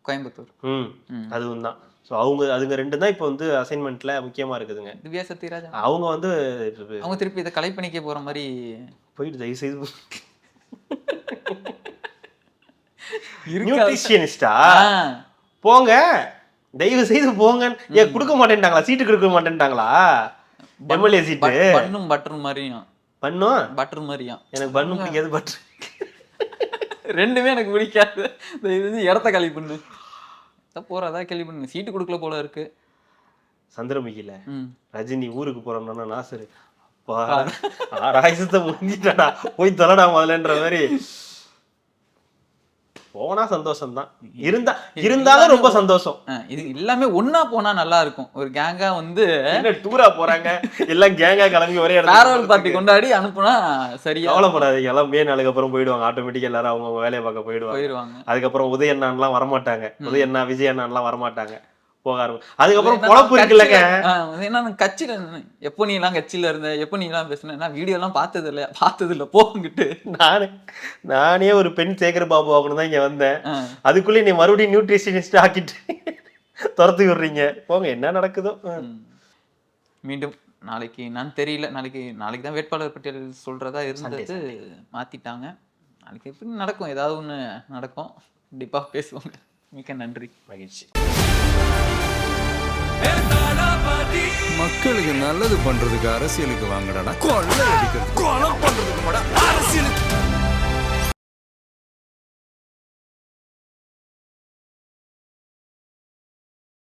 கோயம்புத்தூர். அதுவும் தான். ஸோ அதுங்க ரெண்டு தான் இப்போ வந்து அசைன்மெண்ட்ல முக்கியமா இருக்குதுங்க. திவ்யா சத்யராஜ் அவங்க வந்து அவங்க திருப்பி இதை கலை பண்ணிக்க போற மாதிரி போயிட்டு தயவு செய்து நியூட்ரிஷனிஸ்டா போங்க, தயவு செய்து போங்க. ஏன் கொடுக்க மாட்டேன்ட்டாங்களா? சீட்டு கொடுக்க மாட்டேன்ட்டாங்களா? எம்எல்ஏ சீட்டு பண்ணும் பட்டர் மாதிரியும் பண்ணும் பட்டர் மாதிரியும். எனக்கு பண்ணும் பிடிக்காது, பட்டர் ரெண்டுமே எனக்கு பிடிக்காது. இடத்த காலி பண்ணு போறதா கேள்வி பண்ணு. சீட்டு கொடுக்கல போல இருக்கு. சந்திரமுகில ரஜினி ஊருக்கு போறோம்னா நாசரு அப்பா 6,000 முடிஞ்சிட்டாடா, போய் தொலைடா முதலன்ற மாதிரி போனா சந்தோஷம் தான். இருந்தாலும் ரொம்ப சந்தோஷம். இது எல்லாமே ஒன்னா போனா நல்லா இருக்கும். ஒரு கேங்கா வந்து டூரா போறாங்க, எல்லாம் கேங்கா கிளம்பி ஒரே ஃபேர்வெல் பார்ட்டி கொண்டாடி அனுப்புனா சரியா. கவலைப்படாதீங்க, எல்லாம் மே நாளுக்கு அப்புறம் போயிடுவாங்க. ஆட்டோமேட்டிக்கா எல்லாரும் அவங்க வேலையை பார்க்க போயிடுவாங்க. அதுக்கப்புறம் உதயண்ணான்லாம் வரமாட்டாங்க, உதயண்ணா விஜய் அண்ணான்லாம் வரமாட்டாங்க, போக ஆரம்பிச்சு. அதுக்கப்புறம் பொழப்பு இருக்குல்லங்க. என்ன கட்சியில எப்போ நீ எல்லாம் கட்சியில இருந்த, எப்போ நீ எல்லாம் பேசுன, வீடியோ எல்லாம் பார்த்தது இல்ல போங்கிட்டு. நானே ஒரு பெண் சேகர் பாபு ஆகணும் தான் இங்க வந்தேன். அதுக்குள்ளே நீ மறுபடியும் நியூட்ரிஷனிஸ்ட் ஆக்கிட்டு துரத்து விடுறீங்க. போங்க, என்ன நடக்குதோ. மீண்டும் நாளைக்கு நான் தெரியல, நாளைக்கு தான் வேட்பாளர் பட்டியல் சொல்றதா இருந்தது, மாத்திட்டாங்க. நாளைக்கு எப்படி நடக்கும், ஏதாவது ஒண்ணு நடக்கும், கண்டிப்பா பேசுவாங்க. மிக்க நன்றி, மகிழ்ச்சி. மக்களுக்கு நல்லது பண்றதுக்கு அரசியலுக்கு வாங்கடா, கொள்ளை அடிக்கிறது, கொலை பண்றதுக்கு